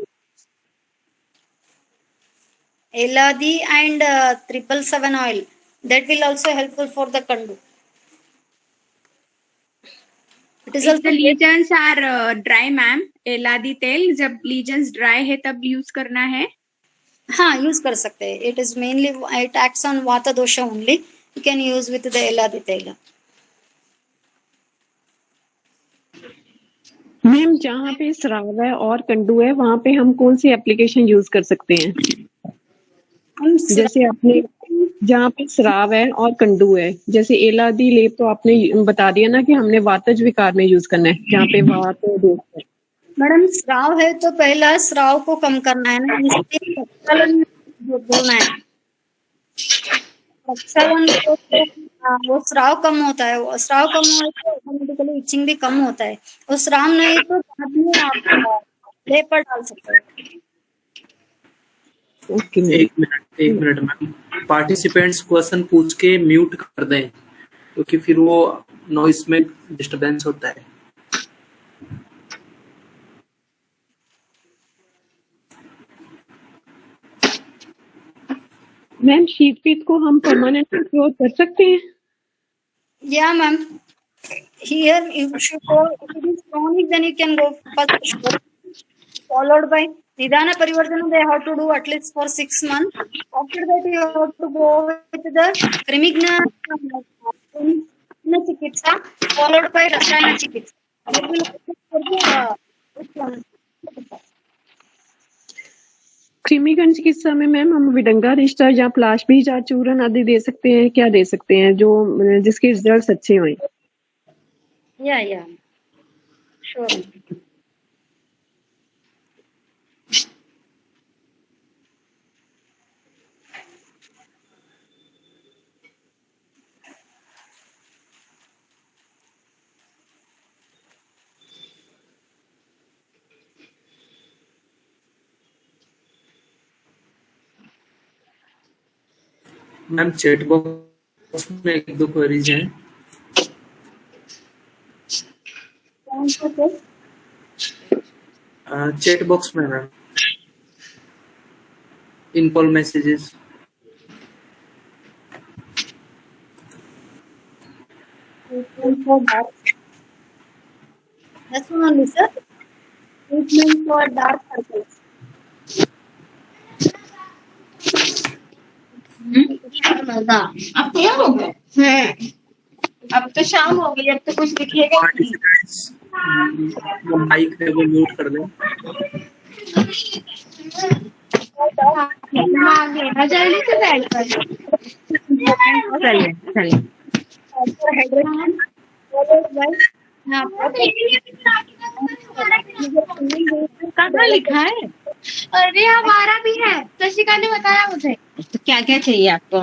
Eladi and 777 oil. That will also helpful for the Kandu. It is if also the lesions are dry ma'am, एलादी तेल जब lesions dry है तब use करना है? हाँ, यूज कर सकते हैं. It is mainly it acts on Vata dosha only. You can use with the Eladi Tela. Ma'am जहाँ पे स्राव है और कंडू है वहाँ पे हम कौन सी एप्लीकेशन यूज कर सकते हैं? जैसे आपने जहाँ पे स्राव है और कंडू है, जैसे एलादी लेप तो आपने बता दिया ना कि हमने वातज विकार में यूज करना है जहाँ पे वात दोष है. मैडम स्राव है तो पहला स्राव को कम करना है ना, इसलिए प्रक्षालन बोलना है. प्रक्षालन वो स्राव कम होता है. वो स्राव कम हो तो ऑटोमेटिकली इचिंग भी कम होता है. वो स्राव नहीं तो बाद में आप लेपर डाल सकते हैं. ओके एक मिनट मैम, पार्टिसिपेंट्स क्वेश्चन पूछ के म्यूट कर दें क्योंकि फिर वो नॉइस में डिस्टरबेंस होता है. मैम शीत पीत को हम परमानेंट क्योर कर सकते हैं? Yeah, ma'am. Here you should go. If it is chronic, then you can go first, followed by Nidana Parivartana. They have to do at least for 6 months. After that, you have to go with the Krimigna Chikitsa, followed by Rasayana Chikitsa. That will for the कृमिगण चिकित्सा में ma'am हम विडंगा रिश्ता या प्लाश बीज या चूरन आदि दे सकते हैं? क्या दे सकते हैं जो जिसके रिजल्ट अच्छे हों? Yeah, sure. Ma'am chat box में एक दो क्वेरीज हैं. चैट बॉक्स में ma'am in call messages. That's one only, sir. Treatment for dark circles. अब क्या हो गया? अब तो शाम हो गई, अब तो कुछ दिखेगा नहीं. पार्टिसिपेंट्स माइक है वो म्यूट कर दें. आ जाएगी तो बैठ कर कहाँ लिखा है? अरे हमारा भी है, शशिका ने बताया मुझे. तो क्या क्या चाहिए आपको?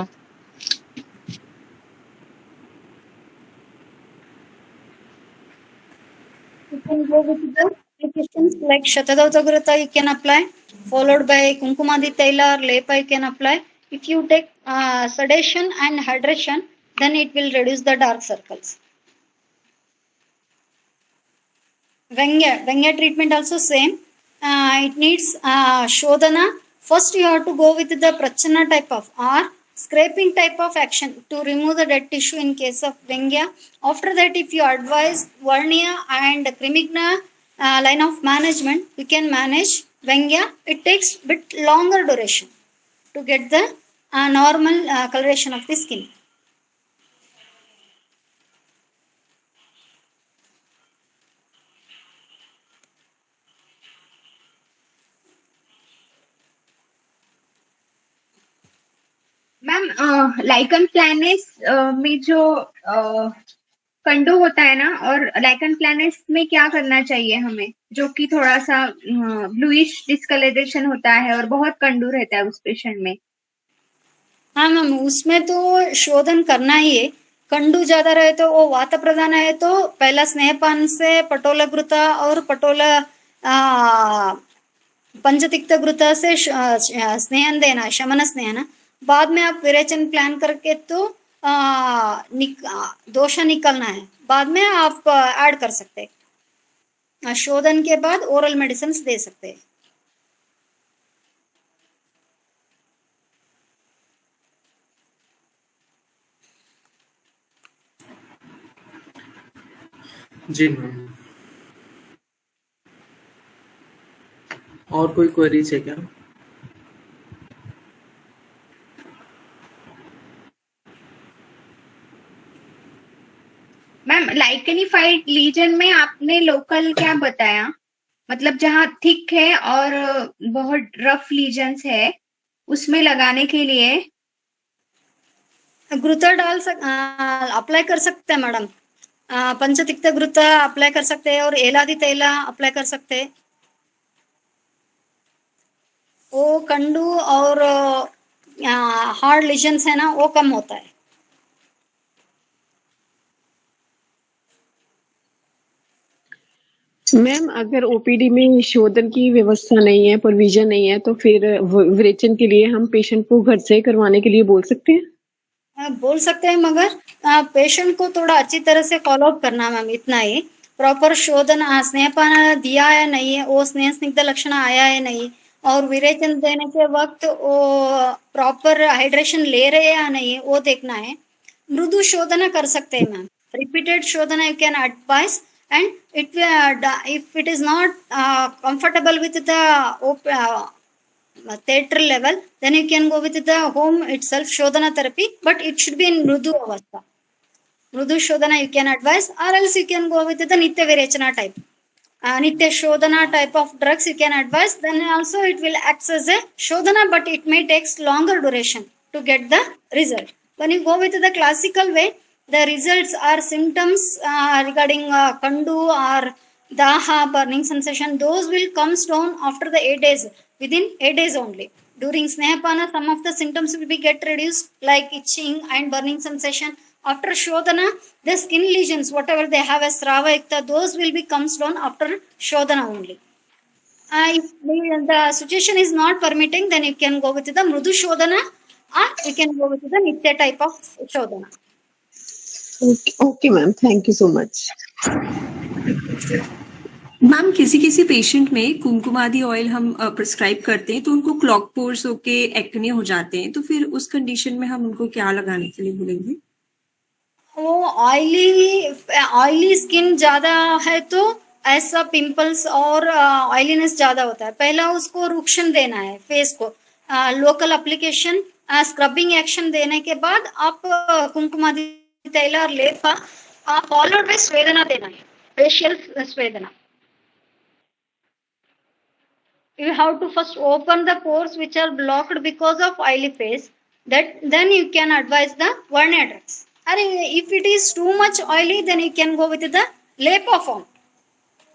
You can go with the applications like Shatadavtagrata you can apply, followed by Kumkumadi Taila or Lepa you can apply. If you take sedation and hydration, then it will reduce the dark circles. Vengya treatment also same. It needs Shodhana. First you have to go with the Prachana type of or scraping type of action to remove the dead tissue in case of Vengya. After that, if you advise Varnia and Krimigna line of management, you can manage Vengya. It takes bit longer duration to get the normal coloration of the skin. Ma'am lichen planus में जो कंडो होता है ना, और lichen planus में क्या करना चाहिए हमें, जो कि थोड़ा सा ब्लूइश डिस्कलरेशन होता है और बहुत कंडू रहता है उस पेशेंट में? हाँ मैम, उसमें तो शोधन करना ही है. कंडू ज्यादा रहे तो वो वात प्रधान है तो पहला स्नेहपान से पटोला घृता और पटोला पंचतिक्त घृता से स्नेहन देना, शमन स्नेहन. बाद में आप विरेचन प्लान करके तो दोष निकलना है, बाद में आप ऐड कर सकते हैं। शोधन के बाद ओरल मेडिसिन दे सकते हैं। जी मैम, और कोई क्वेरीज है क्या? मैम लाइकेनिफाइड लीजन में आपने लोकल क्या बताया, मतलब जहाँ थिक है और बहुत रफ लीजन्स है उसमें लगाने के लिए घृत अप्लाई कर सकते हैं मैडम। पंचतिक्त घृत अप्लाई कर सकते हैं और एलादी तैला अप्लाई कर सकते हैं। वो कंडू और हार्ड लीजन्स है ना, वो कम होता है। मैम अगर ओपीडी में शोधन की व्यवस्था नहीं है, प्रोविजन नहीं है, तो फिर विरेचन के लिए हम पेशेंट को घर से करवाने के लिए बोल सकते हैं? बोल सकते हैं, मगर पेशेंट को थोड़ा अच्छी तरह से फॉलो अप करना मैम, इतना ही। प्रॉपर शोधन स्नेहपान दिया है नहीं है, वो स्नेह स्निग्ध लक्षण आया है नहीं, और विरेचन देने के वक्त वो प्रॉपर हाइड्रेशन ले रहे हैं या नहीं, वो देखना है। मृदु शोधन कर सकते हैं मैम, रिपीटेड शोधन you can advice, and if it is not comfortable with the theater level, then you can go with the home itself shodhana therapy, but it should be in mrudu avastha. Mrudu shodhana you can advise, or else you can go with the nitya virechana type, nitya shodhana type of drugs you can advise. Then also it will act as a shodhana, but it may takes longer duration to get the result. When you go with the classical way, the results are symptoms regarding kandu or daha, burning sensation, those will comes down after the 8 days, within 8 days only. During snehapana, some of the symptoms will be get reduced, like itching and burning sensation. After shodhana, the skin lesions, whatever they have as srava ikta, those will be comes down after shodhana only. If the situation is not permitting, then you can go with the mrudu shodhana, or you can go with the nitya type of shodhana. Okay ma'am, thank you so much. Ma'am किसी किसी patient में Kumkumadi oil हम prescribe करते हैं तो उनको clog pores होके acne हो जाते हैं, तो फिर उस कंडीशन में हम उनको क्या लगाने के लिए बोलेंगे? वो ऑयली स्किन ज्यादा है तो ऐसा पिंपल्स और ऑयलीनेस ज्यादा होता है, पहला उसको रूक्षण देना है फेस को, लोकल एप्लीकेशन स्क्रबिंग एक्शन देने के बाद आप कुमकुमादी तैल और लेप फॉलोड बाय स्वेदना देना है, facial स्वेदना. You have to first open the pores which are blocked because of oily face. Then you can advise the Varnia drugs. And if it is too much oily, then you can go with the Lepa form.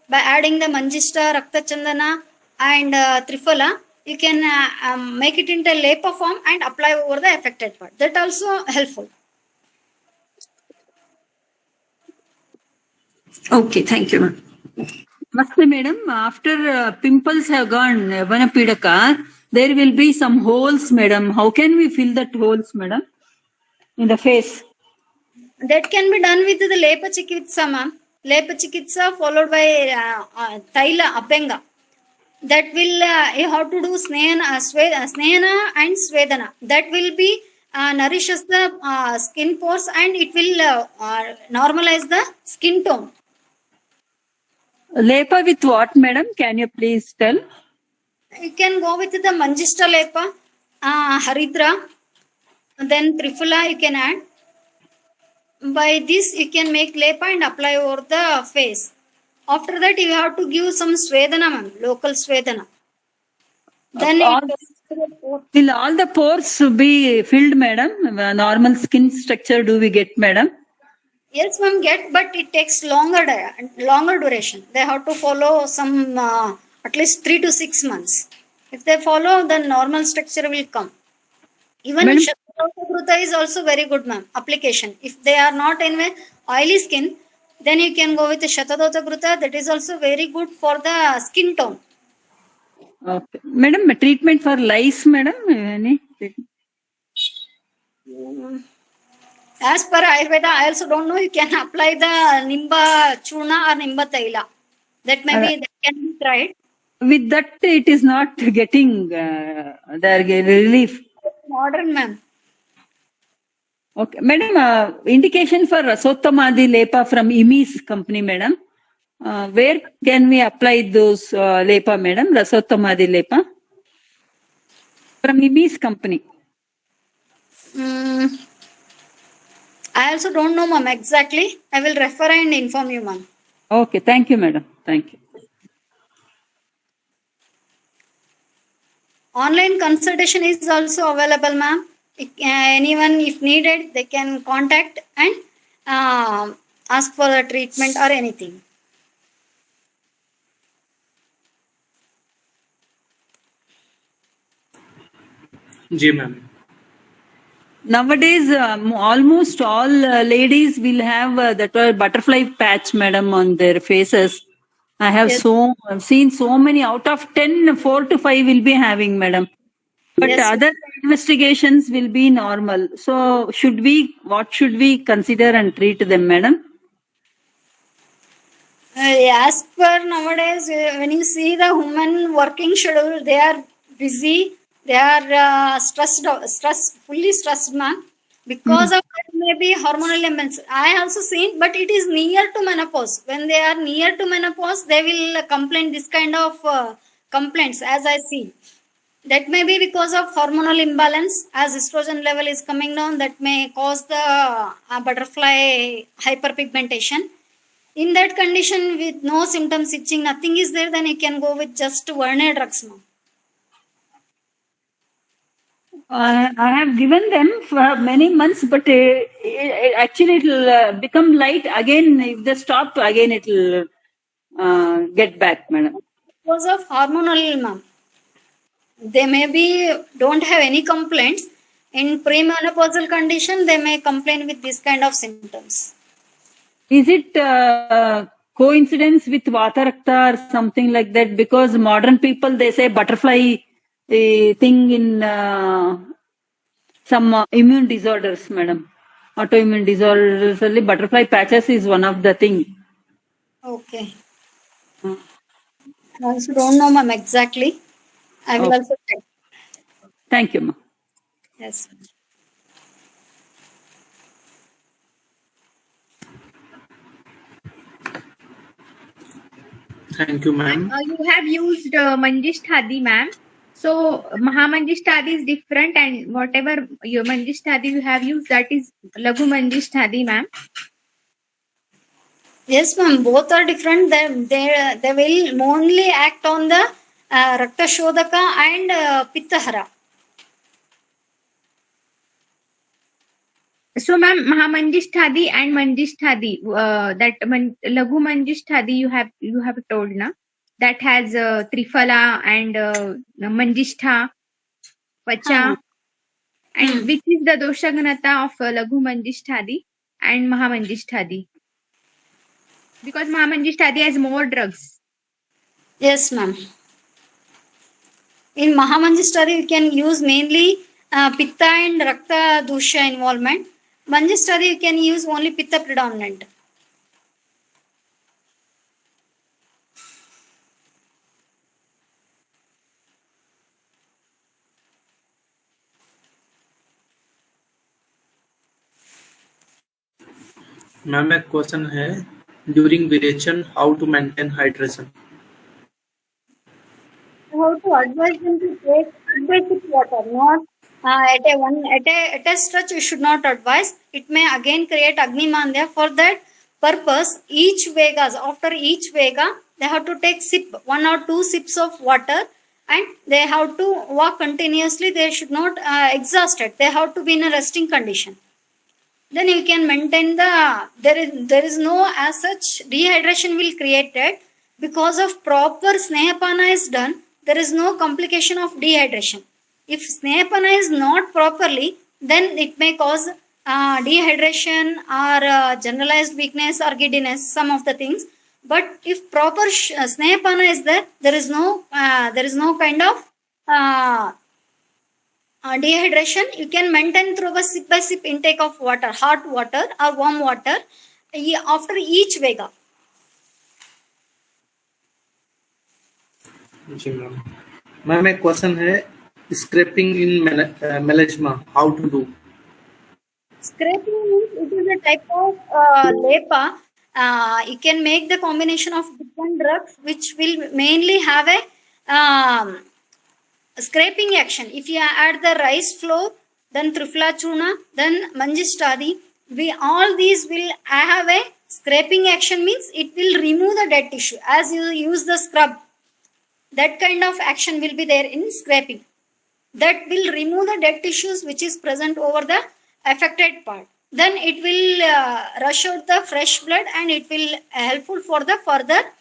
By adding the Manjista, Rakta Chandana and Triphala, you can make it into Lepa form and apply over the affected part. That also helpful. Okay, thank you, ma'am. Namaste, madam. After pimples have gone, Vanapidaka, there will be some holes, madam. How can we fill that holes, madam, in the face? That can be done with the Lepa Chikitsa, ma'am. Lepa Chikitsa followed by Taila, Apenga. That will, you have to do Snehana and Svedana. That will be nourishes the skin pores and it will normalize the skin tone. Lepa with what, madam? Can you please tell? You can go with the Manjista Lepa, Haridra, then Triphala you can add. By this you can make Lepa and apply over the face. After that you have to give some Svedana, ma'am, local Svedana. Then will all the pores be filled, madam? Normal skin structure do we get, madam? Yes, ma'am, get, but it takes longer duration. They have to follow some at least 3 to 6 months. If they follow, then normal structure will come. Even Shatadota is also very good, ma'am, application. If they are not in oily skin, then you can go with the Shatadota Gruta. That is also very good for the skin tone. Okay. Madam, treatment for lice, madam? Any treatment? As per Ayurveda, I also don't know, you can apply the Nimba Churna or Nimba Taila. That maybe that can be tried. With that, it is not getting their relief. Modern, ma'am. Okay, madam, indication for Rasottamadi Lepa from IMI's company, madam. Where can we apply those Lepa, madam? Rasottamadi Lepa from IMI's company. I also don't know, ma'am, exactly. I will refer and inform you, ma'am. Okay, thank you, madam. Thank you. Online consultation is also available, ma'am. Anyone, if needed, they can contact and ask for the treatment or anything. जी ma'am. Nowadays, almost all ladies will have that butterfly patch, madam, on their faces. I have seen so many. Out of 10, 4 to 5 will be having, madam. But other investigations will be normal. So, what should we consider and treat them, madam? As per nowadays, when you see the women working schedule, they are busy. They are fully stressed, ma'am. Because of that, maybe hormonal imbalance. I also seen, but it is near to menopause. When they are near to menopause, they will complain this kind of complaints, as I see. That may be because of hormonal imbalance. As estrogen level is coming down, that may cause the butterfly hyperpigmentation. In that condition, with no symptoms, itching, nothing is there, then you can go with just Werner drugs, ma'am. I have given them for many months, but actually it will become light again. If they stop, again it will get back, madam. Because of hormonal, ma'am. They maybe don't have any complaints. In premenopausal condition, they may complain with this kind of symptoms. Is it coincidence with Vata Rakta or something like that? Because modern people, they say butterfly thing in some immune disorders, madam. Autoimmune disorders, only butterfly patches is one of the thing. Okay. I also don't know, ma'am, exactly. I will also check. Thank you, ma'am. Yes. Thank you, ma'am. You have used Manjisthadi, ma'am. So Mahamanjisthadi is different, and whatever your Manjisthadi you have used, that is Laghu Manjisthadi, ma'am. Yes, ma'am. Both are different. They will only act on the Rakta Shodaka and Pittahara. So, ma'am, Mahamanjisthadi and Manjisthadi, that Laghu Manjisthadi you have told, na, that has Triphala and Manjistha, Pacha, and which is the Doshaganata of Laghu Manjisthadi and Mahamanjisthadi? Because Mahamanjisthadi has more drugs. Yes, ma'am. In Mahamanjisthadi, you can use mainly Pitta and Rakta Dusha involvement. Manjisthadi, you can use only Pitta predominant. Ma'am एक question है, during विरेचन how to maintain hydration? How to advise them to take basic water, not at a stretch. You should not advise. It may again create Agni Mandya. For that purpose, after each Vega, they have to take 1 or 2 sips of water, and they have to walk continuously. They should not exhaust it. They have to be in a resting condition. Then you can maintain there is no as such dehydration will create it. Because of proper Snehapana is done, there is no complication of dehydration. If Snehapana is not properly, then it may cause dehydration or generalized weakness or giddiness, some of the things. But if proper Snehapana is there, there is no kind of dehydration, you can maintain through a sip by sip intake of water, hot water or warm water after each Vega. जी ma'am. Ma'am एक question है, scraping in melasma, how to do? Scraping means it is a type of LEPA. You can make the combination of different drugs which will mainly have a scraping action. If you add the rice flour, then Trifla Chuna, then Manjistadi, all these will have a scraping action, means it will remove the dead tissue. As you use the scrub, that kind of action will be there in scraping. That will remove the dead tissues which is present over the affected part. Then it will rush out the fresh blood and it will helpful for the further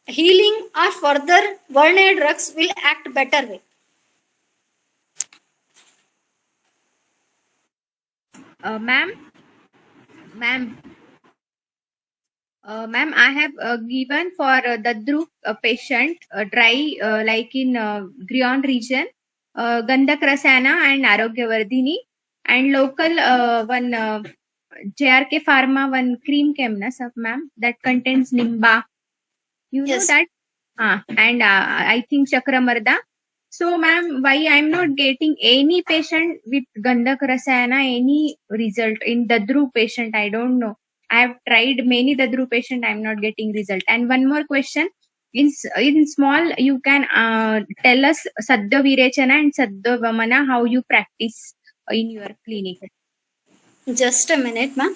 healing or further Werner drugs will act better way. Ma'am, I have given for Dadru patient dry like in Grion region, Gandak Rasana and Arogyavardhini, and local one JRK Pharma one cream chemness of ma'am that contains Nimba. You Yes. know that? And I think Chakramarda. So, ma'am, why I'm not getting any patient with Gandak Rasayana, any result in Dadru patient? I don't know. I have tried many Dadru patient. I'm not getting result. And one more question. In small, you can tell us Sadhya Virechana and Sadhya Vamana, how you practice in your clinic. Just a minute, ma'am.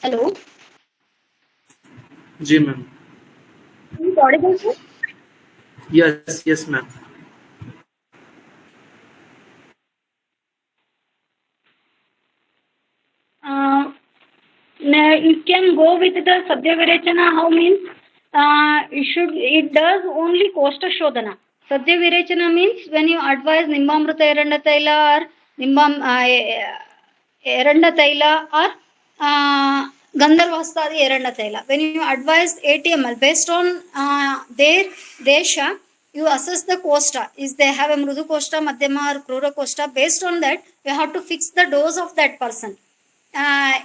Hello. जी ma'am. Is it audible, sir? Yes ma'am. You can go with the Sadhya Virechana. How means it does only Kosta Shodhana. Sadhya Virechana means when you advise Nimbamruta Eranda Taila or Nimbam Eranda Taila or Gandharvastadi Eranda Taila. When you advise ATML based on their Desha, you assess the Kosta. Is they have a Mrudu Kosta, Madhyama or Krura Kosta. Based on that, you have to fix the dose of that person.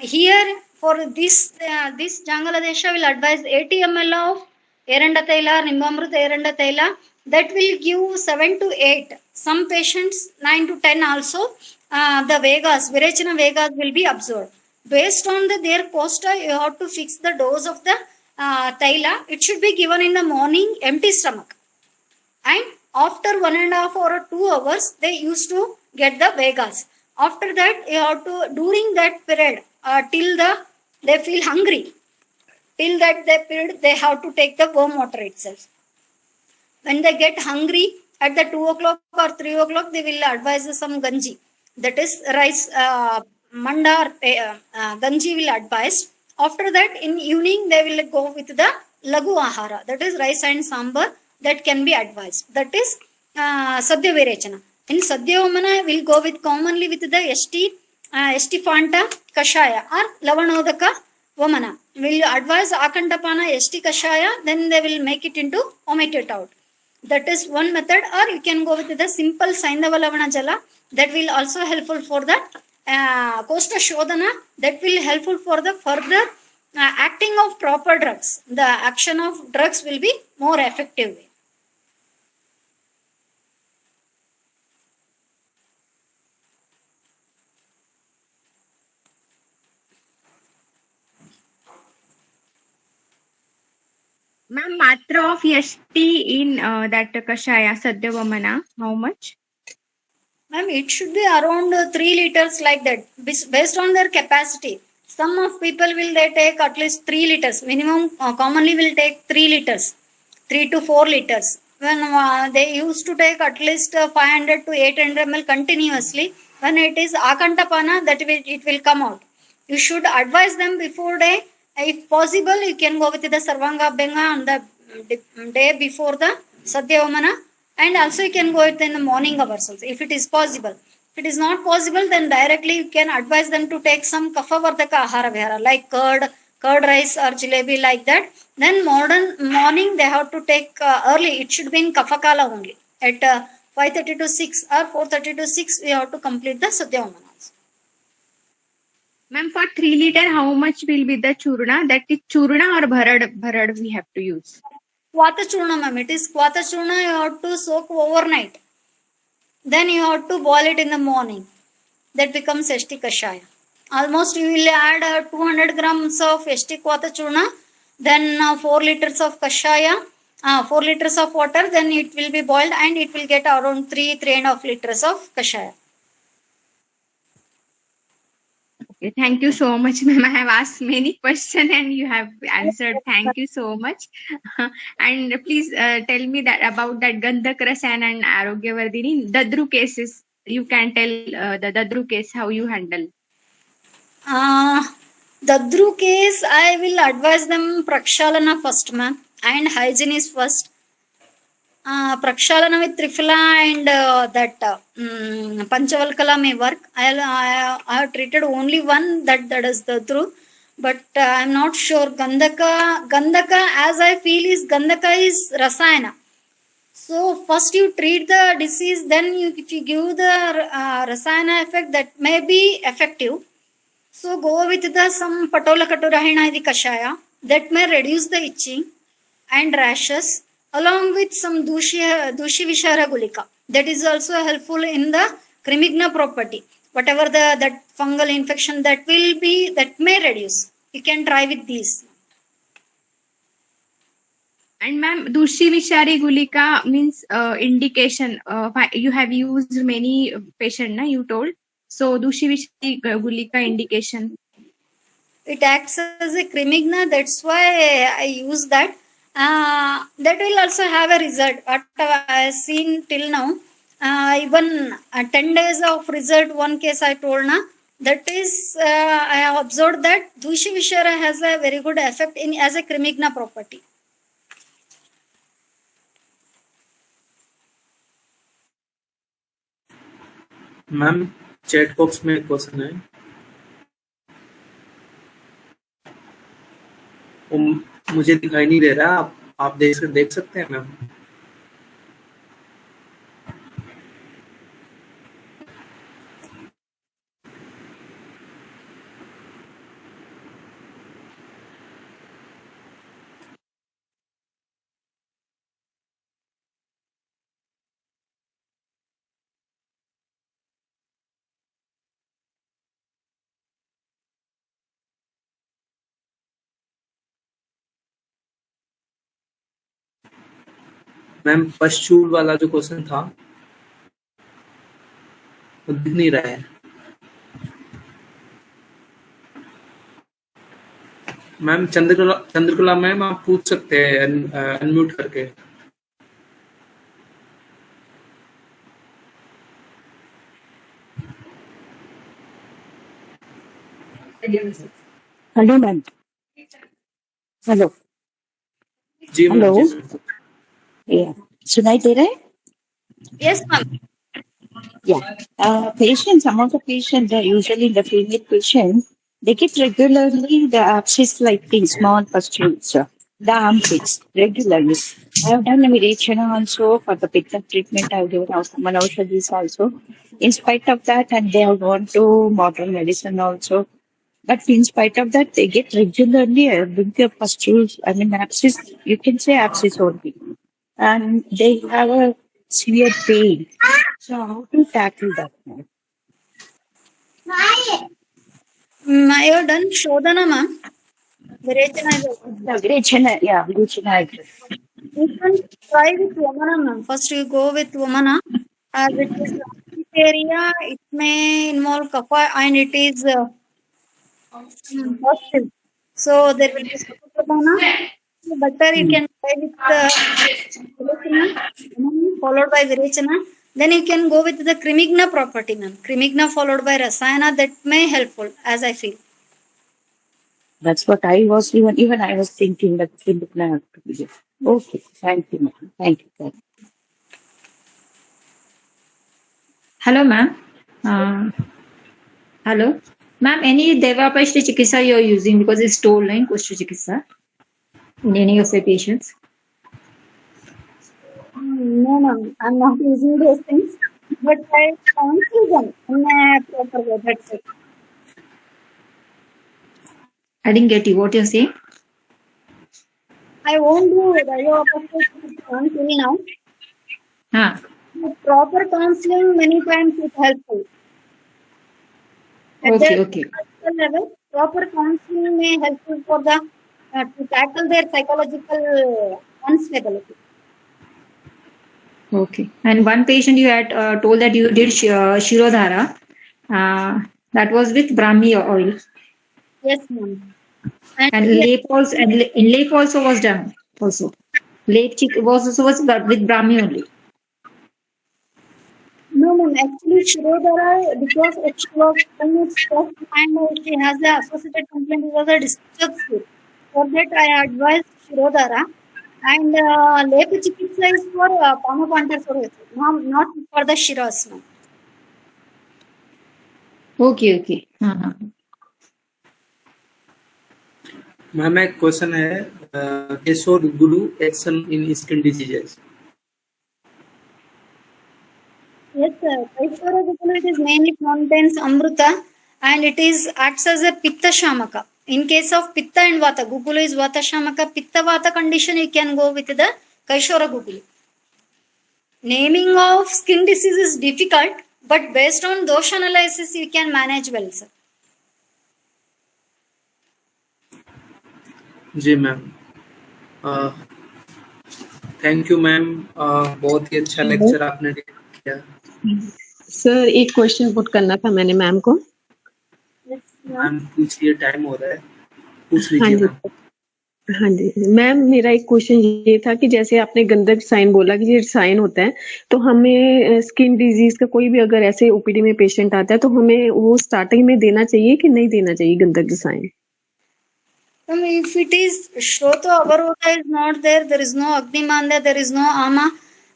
Here for this Jangala Desha will advise 80 ml of Eranda Taila, Nimbamruta Eranda Taila. That will give 7 to 8. Some patients 9 to 10 also. The Vegas, Virechana Vegas will be observed. Based on their Kosta, you have to fix the dose of the Taila. It should be given in the morning, empty stomach. And after 1.5 or 2 hours, they used to get the Vegas. After that, you have to, during that period, till they feel hungry, till that period, they have to take the warm water itself. When they get hungry, at the 2 o'clock or 3 o'clock, they will advise some ganji. That is rice, manda ganji will advise. After that, in evening, they will go with the lagu ahara. That is rice and sambar that can be advised. That is Sadhya Virechana. In Sadhya Vamana, will go with commonly with the ST Fanta Kashaya or Lavanodaka Vamana. Will advise Akantapana ST Kashaya, then they will make it into omit it out. That is one method, or you can go with the simple Saindava Lavana Jala. That will also helpful for the Kosta Shodhana. That will helpful for the further acting of proper drugs. The action of drugs will be more effective. Ma'am, matra of yashti in that kashaya Sadhya Vamana, how much? Ma'am, it should be around 3 liters like that, based on their capacity. Some of people will they take at least 3 liters. Minimum commonly will take 3 liters, 3 to 4 liters. When they used to take at least 500 to 800 ml continuously, when it is akantapana, it will come out. You should advise them before day. If possible, you can go with the Sarvanga Abhyanga on the day before the Satyavamana, and also you can go it in the morning hours also, if it is possible. If it is not possible, then directly you can advise them to take some kapha vardhaka ahara vihara like curd rice or jalebi like that. Then morning they have to take early. It should be in kapha kala only. At 5:30 to 6 or 4:30 to 6, we have to complete the Satyavamana. Ma'am, for 3 liter, how much will be the churna? That is churna or bharad we have to use? Kvata churna, ma'am. It is kvata churna. You have to soak overnight. Then you have to boil it in the morning. That becomes Eshti Kashaya. Almost you will add 200 grams of Eshti Kvata churna, then 4 liters of Kashaya, 4 liters of water, then it will be boiled and it will get around 3.5 liters of Kashaya. Okay, thank you so much, ma'am. I have asked many questions and you have answered. Thank you so much. And please tell me that about that Gandhak Rasayan and Arogyavardhini Dadru cases. You can tell the Dadru case how you handle. Dadru case, I will advise them Prakshalana first, ma'am, and hygiene is first. Prakshalana with Triphala and that Panchavalkala may work. I have treated only one that is Dadru, but I am not sure. Gandhaka, as I feel, is Gandhaka is Rasayana. So first you treat the disease, then if you give the Rasayana effect, that may be effective. So go with the some Patola Katurahina Kashaya that may reduce the itching and rashes, along with some Dushi Vishara Gulika. That is also helpful in the Crimigna property. Whatever that fungal infection that may reduce. You can try with these. And ma'am, Dushi Vishari Gulika means indication. You have used many patient, you told. So Dushi Vishari Gulika indication. It acts as a Crimigna. That's why I use that. That will also have a result. What I have seen till now, even 10 days of result, one case I told na, that is, I have observed that Dushi Vishara has a very good effect as a Crimigna property. Ma'am chat box में एक question है, मुझे दिखाई नहीं दे रहा, आप देख सकते हैं मैम? मैम पश्चूल वाला जो क्वेश्चन था वो दिख नहीं रहा है मैम। चंद्रकला मैम आप पूछ सकते हैं अनम्यूट करके। Hello ma'am. हेलो जी हेलो, सुनाई दे रहा है? Yes, ma'am. Yeah. Patients, some of the patients, usually the female patients, they get regularly the abscess like things, small pustules, the armpits regularly. I have done a Mirechana also for the pitta treatment. I have given some Manaushadis also. In spite of that, and they have gone to modern medicine also. But in spite of that, they get regularly bigger pustules. I mean, abscess, you can say abscess only. And they have a severe pain. So how to tackle that? I have done Shodhana, ma'am. Virechana, yeah, Virechana. You can try with Vamana, ma'am. First you go with Vamana. Which is area, it may involve kapha and it is Positive. So there will be Saputana. Butter you can try with Virechana, followed by Virechana. Then you can go with the Crimigna property, ma'am. Crimigna followed by Rasayana. That may helpful, as I feel. That's what I was even I was thinking that Crimigna have to be there. Okay, thank you, ma'am. Thank you. Thank you. Hello, ma'am. Hello, ma'am. Any Devapashti Chikitsa you are using because it's told in Kushta Chikitsa in any of the patients? No, ma'am. I'm not using those things. But I counsel them in a proper way. That's it. I didn't get you. What you're saying? I won't do Devapashti counseling now. Huh. Proper counseling many times is helpful. At Okay, the okay. psychological level, proper counseling may helpful for the to tackle their psychological instability. Okay. And one patient you had told that you did Shirodhara. That was with Brahmi oil. Yes, ma'am. And lap also, and in lap also was done. Also, lap was also was with Brahmi only. No, ma'am. Actually, Shirodhara, because she was so much stressed and she has the associated complaint, it was a disturbed sleep. For that, I advised Shirodhara. And Lepa Chikitsa is for Pamapantar, not for the Shiras. No. Okay, okay. Ma'am एक question है केशोर गुरु action in skin diseases. Yes, sir. Kaishwara Gupala, it is mainly contains Amruta and it is acts as a Pitta Shamaka. In case of Pitta and Vata, Gugulu is Vata Shamaka. Pitta Vata condition, you can go with the Kaishwara Gugulu. Naming of skin disease is difficult, but based on dosha analysis, you can manage well, sir. जी ma'am. Thank you ma'am. बहुत ही अच्छा lecture आपने किया. Sir एक question put करना था मैंने मैम को. मैम पूछिए, टाइम हो रहा है, पूछ हाँ लीजिए. जी, हाँ जी मैम. मेरा एक क्वेश्चन ये था कि जैसे आपने गंधक रसायन बोला कि ये रसायन होता है, तो हमें स्किन डिजीज का कोई भी अगर ऐसे ओपीडी में पेशेंट आता है तो हमें वो स्टार्टिंग में देना चाहिए कि नहीं देना चाहिए गंधक रसायन? If it is Shroto Avaroda is not there, there is no Agnimanda, there is no Ama.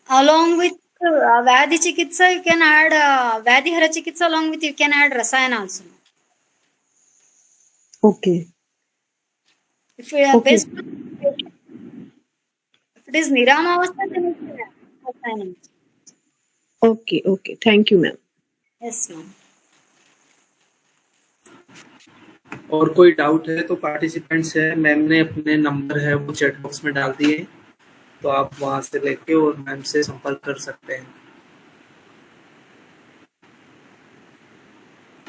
Along with Vadi Chikitsa, you can add Vadi Hara Chikitsa, along with you can add Rasayana also. Okay. If we are based if it is Nirama Avastha, then you can add Rasayana. Okay, okay. Thank you, ma'am. Yes, ma'am. और कोई doubt है तो participants है, ma'am ने अपने number है वो chat box में डाल दिए, तो आप वहां से लेके और मैम से संपर्क कर सकते हैं.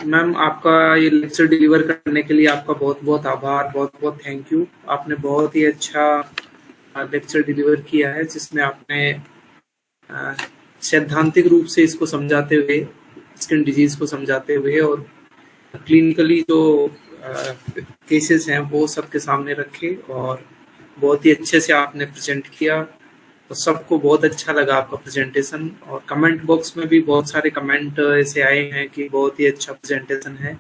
मैम आपका ये लेक्चर डिलीवर करने के लिए आपका बहुत बहुत आभार, बहुत बहुत थैंक यू. आपने बहुत ही अच्छा लेक्चर डिलीवर किया है जिसमें आपने सैद्धांतिक रूप से इसको समझाते हुए, स्किन डिजीज को समझाते हुए और क्लिनिकली जो केसेस हैं वो सबके सामने रखे और बहुत ही अच्छे से आपने प्रेजेंट किया. तो सबको बहुत अच्छा लगा आपका प्रेजेंटेशन और कमेंट बॉक्स में भी बहुत सारे कमेंट ऐसे आए हैं कि बहुत ही अच्छा प्रेजेंटेशन है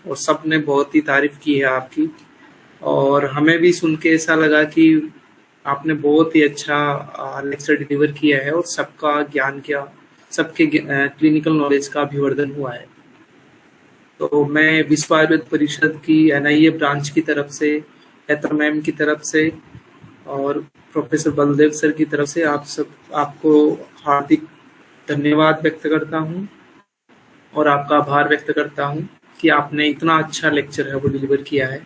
और सब ने बहुत ही तारीफ की है आपकी. और हमें भी सुन के ऐसा लगा कि आपने बहुत ही अच्छा लेक्चर डिलीवर किया है और सबका ज्ञान क्या, सबके क्लिनिकल नॉलेज का अभिवर्धन हुआ है. तो मैं विश्व आयुर्वेद परिषद की NIA ब्रांच की तरफ से, हेतर मैम की तरफ से और प्रोफेसर बलदेव सर की तरफ से आपको हार्दिक धन्यवाद व्यक्त करता हूं और आपका आभार व्यक्त करता हूं कि आपने इतना अच्छा लेक्चर है वो डिलीवर किया है.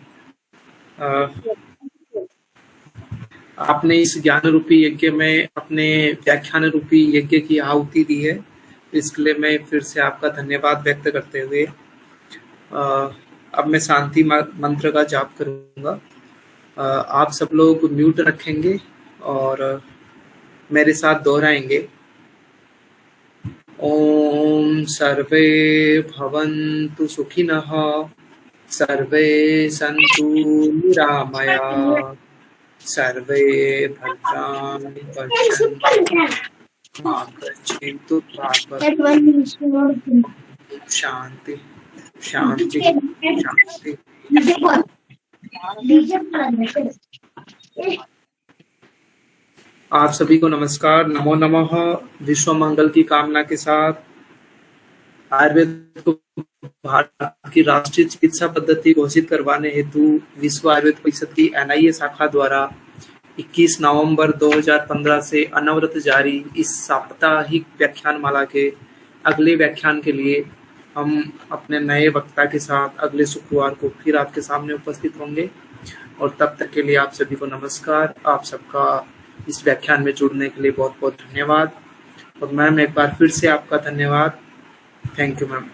आपने इस ज्ञान रूपी यज्ञ में अपने व्याख्यान रूपी यज्ञ की आहुति दी है, इसके लिए मैं फिर से आपका धन्यवाद व्यक्त करते हुए अब मैं शांति मंत्र का जाप करूंगा. आप सब लोग म्यूट रखेंगे और मेरे साथ दोहराएंगे. ओम सर्वे भवन्तु सुखिनः, सर्वे सन्तु निरामया सर्वे भद्राणि पश्यन्तु मा कश्चित् दुःखापत् शांति शांति शांति। आप सभी को नमस्कार, नमो नमः। विश्व मंगल की कामना के साथ आयुर्वेद को भारत की राष्ट्रीय चिकित्सा पद्धति घोषित करवाने हेतु विश्व आयुर्वेद परिषद की NIA शाखा द्वारा 21 नवंबर 2015 से अनवरत जारी इस साप्ताहिक व्याख्यानमाला के अगले व्याख्यान के लिए हम अपने नए वक्ता के साथ अगले शुक्रवार को फिर आपके सामने उपस्थित होंगे। और तब तक के लिए आप सभी को नमस्कार। आप सबका इस व्याख्यान में जुड़ने के लिए बहुत बहुत धन्यवाद। और मैम एक बार फिर से आपका धन्यवाद। Thank you ma'am.